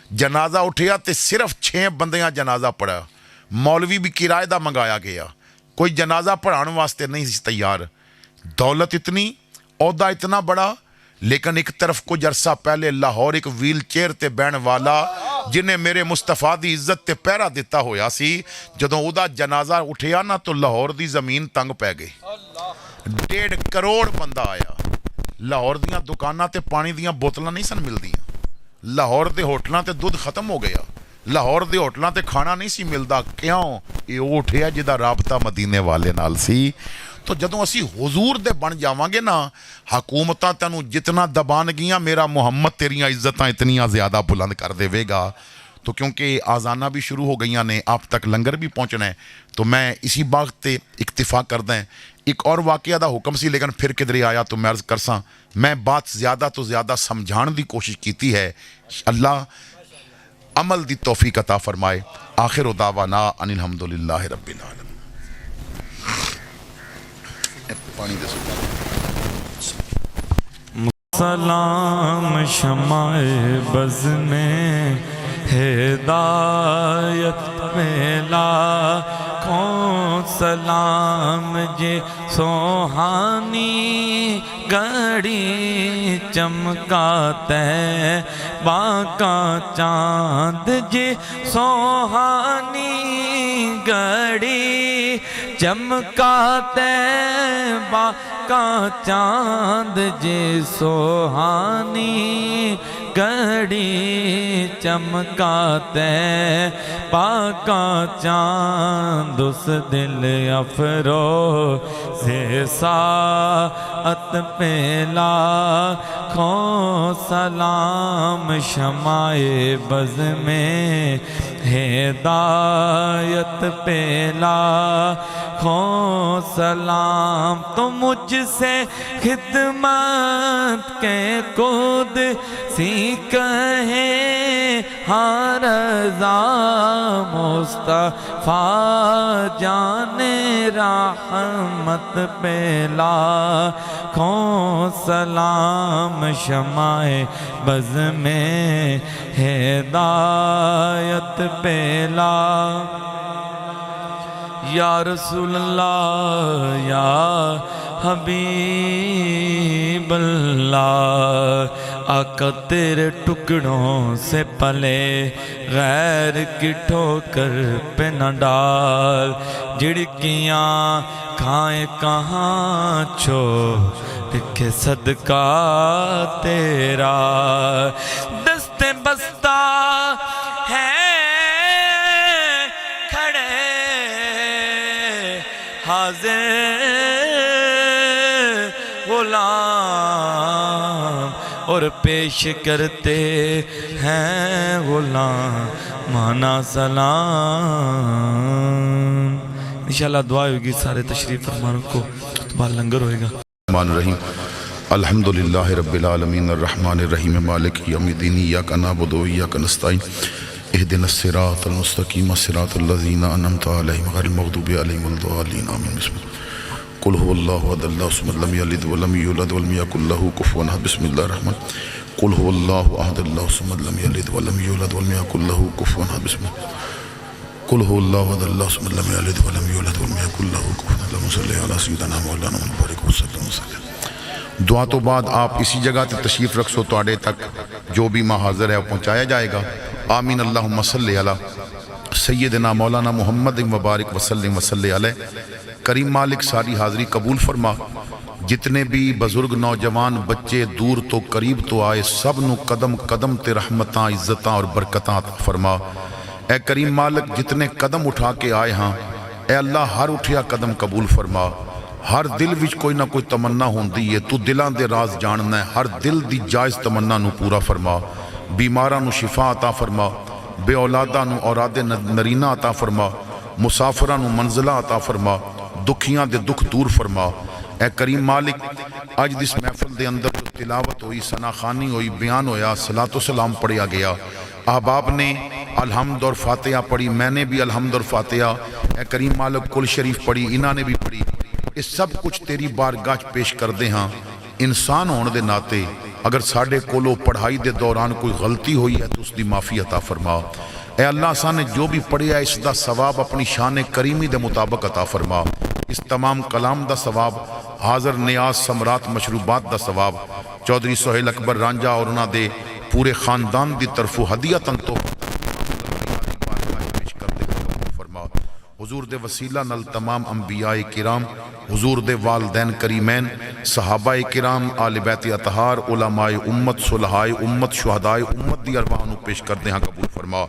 ਜਨਾਜ਼ਾ ਉੱਠਿਆ ਤੇ ਸਿਰਫ 6 ਬੰਦਿਆਂ ਜਨਾਜ਼ਾ ਪੜਿਆ। ਮੌਲਵੀ ਵੀ ਕਿਰਾਏ ਦਾ ਮੰਗਾਇਆ ਗਿਆ, ਕੋਈ ਜਨਾਜ਼ਾ ਪੜ੍ਹਾਉਣ ਵਾਸਤੇ ਨਹੀਂ ਸੀ ਤਿਆਰ। ਦੌਲਤ ਇਤਨੀ, ਅਹੁਦਾ ਇਤਨਾ ਬੜਾ, लेकिन एक तरफ कुछ अरसा पहले लाहौर एक व्हील चेयर ते बहन वाला जिन्हें मेरे मुस्तफा की इज्जत ते पहरा दिता होया सी, जदों उहदा जनाजा उठिया ना तो लाहौर की जमीन तंग पै गई। 1.5 करोड़ बंदा आया। लाहौर दियां दुकानां ते पानी दियां बोतलां नहीं सन मिलदियां, लाहौर के होटलों ते दुध खत्म हो गया, लाहौर के होटलों ते खाना नहीं सी मिलता। क्यों? ये उठिया जिहदा राबता मदीने वाले नाल सी। तो जदों असी हुजूर दे बन जावांगे ना, हकूमतां तैनूं जितना दबानगियां, मेरा मुहम्मद तेरियां इज्जतां इतनियां ज़्यादा बुलंद कर देवेगा। तो क्योंकि आज़ाना भी शुरू हो गई ने, आप तक लंगर भी पहुँचना है, तो मैं इसी बात ते इक्तिफा करदा है। एक और वाक़या दा हुक्म सी, लेकिन फिर किधरे आया तो मैं अर्ज़ करसां, मैं बात ज़्यादा तो ज़्यादा समझाने की कोशिश की है। अल्लाह अमल दी तौफीक अता फरमाए। आखिर दावाना अनिल हम्दुलिल्लाहि रब्बिल आलमीन।
सलाम शमाए बज़ में हिदायत मेला कौन सलाम जे सोहानी घड़ी चमकाते बाका चांद जे सोहानी घड़ी चमकाते बाका चांद जे सोहानी घड़ी चमकाते बाका चांद उस दिल अफरो से सात पेला खो सलाम शमाए बज़ में हिदायत पेला खो सलाम। तो मुझसे खिदमत के खुद सी कहे हर रज़ा मुस्तफ़ा जाने रहमत पेला खो सलाम शमाए बज़ में हिदायत पेला। या रसूल अल्लाह या हबीब अल्लाह, आका तेरे टुकड़ों से पले गैर की ठोकर पे न डाल, झिड़कियाँ खाए कहाँ छोड़ के सदका तेरा। दस्ते बस्ता है खड़े हाजिर गुलाम और पेश करते हैं गुलाम माना सलाम। इंशाल्लाह दुआ होगी, सारे तशरीफ फरमाने को बाद लंगर होएगा।
रहीम अल्हम्दुलिल्लाहि रब्बिल आलमीन अर्रहमानिर रहीम मालिक यौमिद्दीन इय्याका नअबुदु व इय्याका नस्तईन इहदिनस सिरातल मुस्तकीम सिरातल लज़ीना अनअमता अलैहिम गैरिल मग़दूबि अलैहिम वलद्दालिन आमीन। कुल हुवल्लाहु अहद अल्लाहु सम्मद लम यलिद व लम यूलद व लम यकुल लहू कुफुवन अहद। बिस्मिल्लाहिर रहमान कुल हुवल्लाहु अहद अल्लाहु सम्मद लम यलिद व लम यूलद व लम यकुल लहू कुफुवन अहद। बिस्मिल्लाह कुल हुवल्लाहु अहद अल्लाहु सम्मद लम यलिद व लम यूलद व लम यकुल लहू कुफुवन अहद। अल्लाहुम्मा सल्लि अला सय्यिदिना मौलाना मुबारक वसल्लम। दुआ तो बाद आप इसी जगह ते तशरीफ़ रखो, तुहाडे तक जो भी मां हाज़िर है वो पहुँचाया जाएगा। आमीन। अल्लाहुम्मा सल्लि अला सय्यिदिना मौलाना मुहम्मद मुबारक वसल्लम वसल्लि अलैहि। करीम मालिक सारी हाज़िरी कबूल फरमा। जितने भी बुजुर्ग नौजवान बच्चे दूर तो करीब तो आए, सब नू कदम कदम ते रहमतां इज्जतां और बरकतां फरमा। ए करीम मालिक जितने कदम उठा के आए हाँ, ए अल्लाह हर उठिया कदम कबूल फरमा। हर दिल विच कोई ना कोई तमन्ना होंदी है, तू दिलां दे राज जानना है। हर दिल दी जायज़ तमन्ना नू पूरा फरमा। बीमारां नू शिफा अता फरमा, बे औलादा नू औलादे नरीना अता फरमा, मुसाफिरां नू मंजिला अता फरमा, दुखियां दे दुख दूर फरमा। ए करीम मालिक अज दिस महफिल दे अंदर जो तिलावत हुई, सनाखानी हुई, बयान होया, सलातो सलाम पढ़िया गया, अहबाब ने अलहम्द और फातिहा पढ़ी, मैंने भी अलहम्द और फातिहा, ए करीम मालिक कुल शरीफ पढ़ी, इन्हों ने भी पढ़ी। ये सब कुछ तेरी बारगाह च पेश करते हाँ। इंसान होने के नाते अगर साढ़े कोलों पढ़ाई के दौरान कोई गलती हुई है तो उसकी माफ़ी अता फरमा। ए अल्लाह साने जो भी पढ़िया इसका सवाब अपनी शान करीमी के मुताबिक अता फरमा। इस तमाम कलाम का सवाब, हाज़र नियाज सम्राट मशरूबात का सवाब चौधरी सोहेल अकबर रांझा और उन्होंने पूरे खानदान की तरफों हदियतन तो पेश करते फरमा। हुजूर दे वसीला नल तमाम अंबियाए किराम, हुजूर दे वालदैन करीमैन, सहाबाए किराम, आले बैत अतहार, उलमाए उम्मत, सुलहाए उम्मत, शुहदाए उम्मत दी अरवाह नूं पेश करते हैं कबूल फरमा।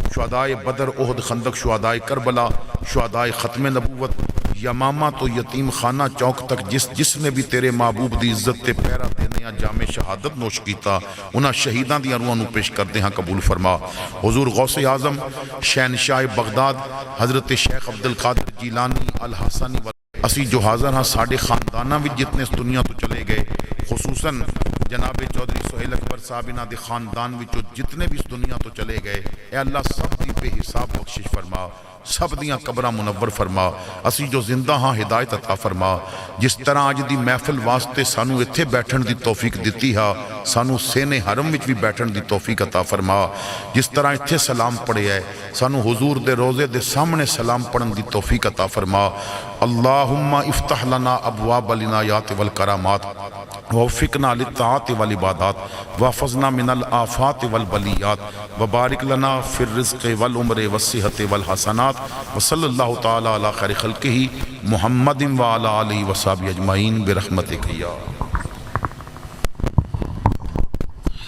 शुहदाए बदर, ओहद, खंदक, शुहदाए करबला, शुहदाए खत्म नबूवत, यमामा तो यतीम खाना चौक तक जिसने भी तेरे महबूब की इज्जत ते पैरा देने या जामे शहादत नोश किया, उन्होंने शहीदों दी अरवाह नूं पेश करते हैं कबूल फरमा। हुजूर गौसे आजम शहनशाह बगदाद हज़रत शेख अब्दुल कादिर जीलानी अल हसनी असी जो हाज़र हाँ साढ़े खानदाना भी जितने इस दुनिया तो चले गए, खुसूसन जनाबे चौधरी सोहेल अकबर साहब इन्हां दे खानदान विचों जितने भी इस दुनिया तो चले गए, ए अल्लाह सब दी बेहिसाब बख्शिश फरमा, सब दियां कबरां मुनव्वर फरमा। असी जो जिंदा हाँ हिदायत अता फरमा। जिस तरह अज दी महफिल वास्ते सानू इत्थे बैठण दी तौफीक दिती हा, सानू सेने हरम विच भी बैठण दी तौफीक अता फरमा। जिस तरह इत्थे सलाम पढ़िया है, सानू हुजूर दे रोज़े दे सामने सलाम पढ़न दी तौफीक अता फरमा। अल्लाहुम्मा इफ्तह लना अबवाब अल इनायात वल करामात वफ़िक़ना लित्ताअत वल इबादात वहफ़ज़ना मिनल आफ़ात वल बलियात वबारिक लना फ़िर रिज़्क़ि वल उम्रि वस्सिहति वल हसनात व सल्लल्लाहु तआला अला खैरि ख़ल्क़िही मुहम्मदिन व अला आलिहि व सहबिही अजमईन बिरहमतिक या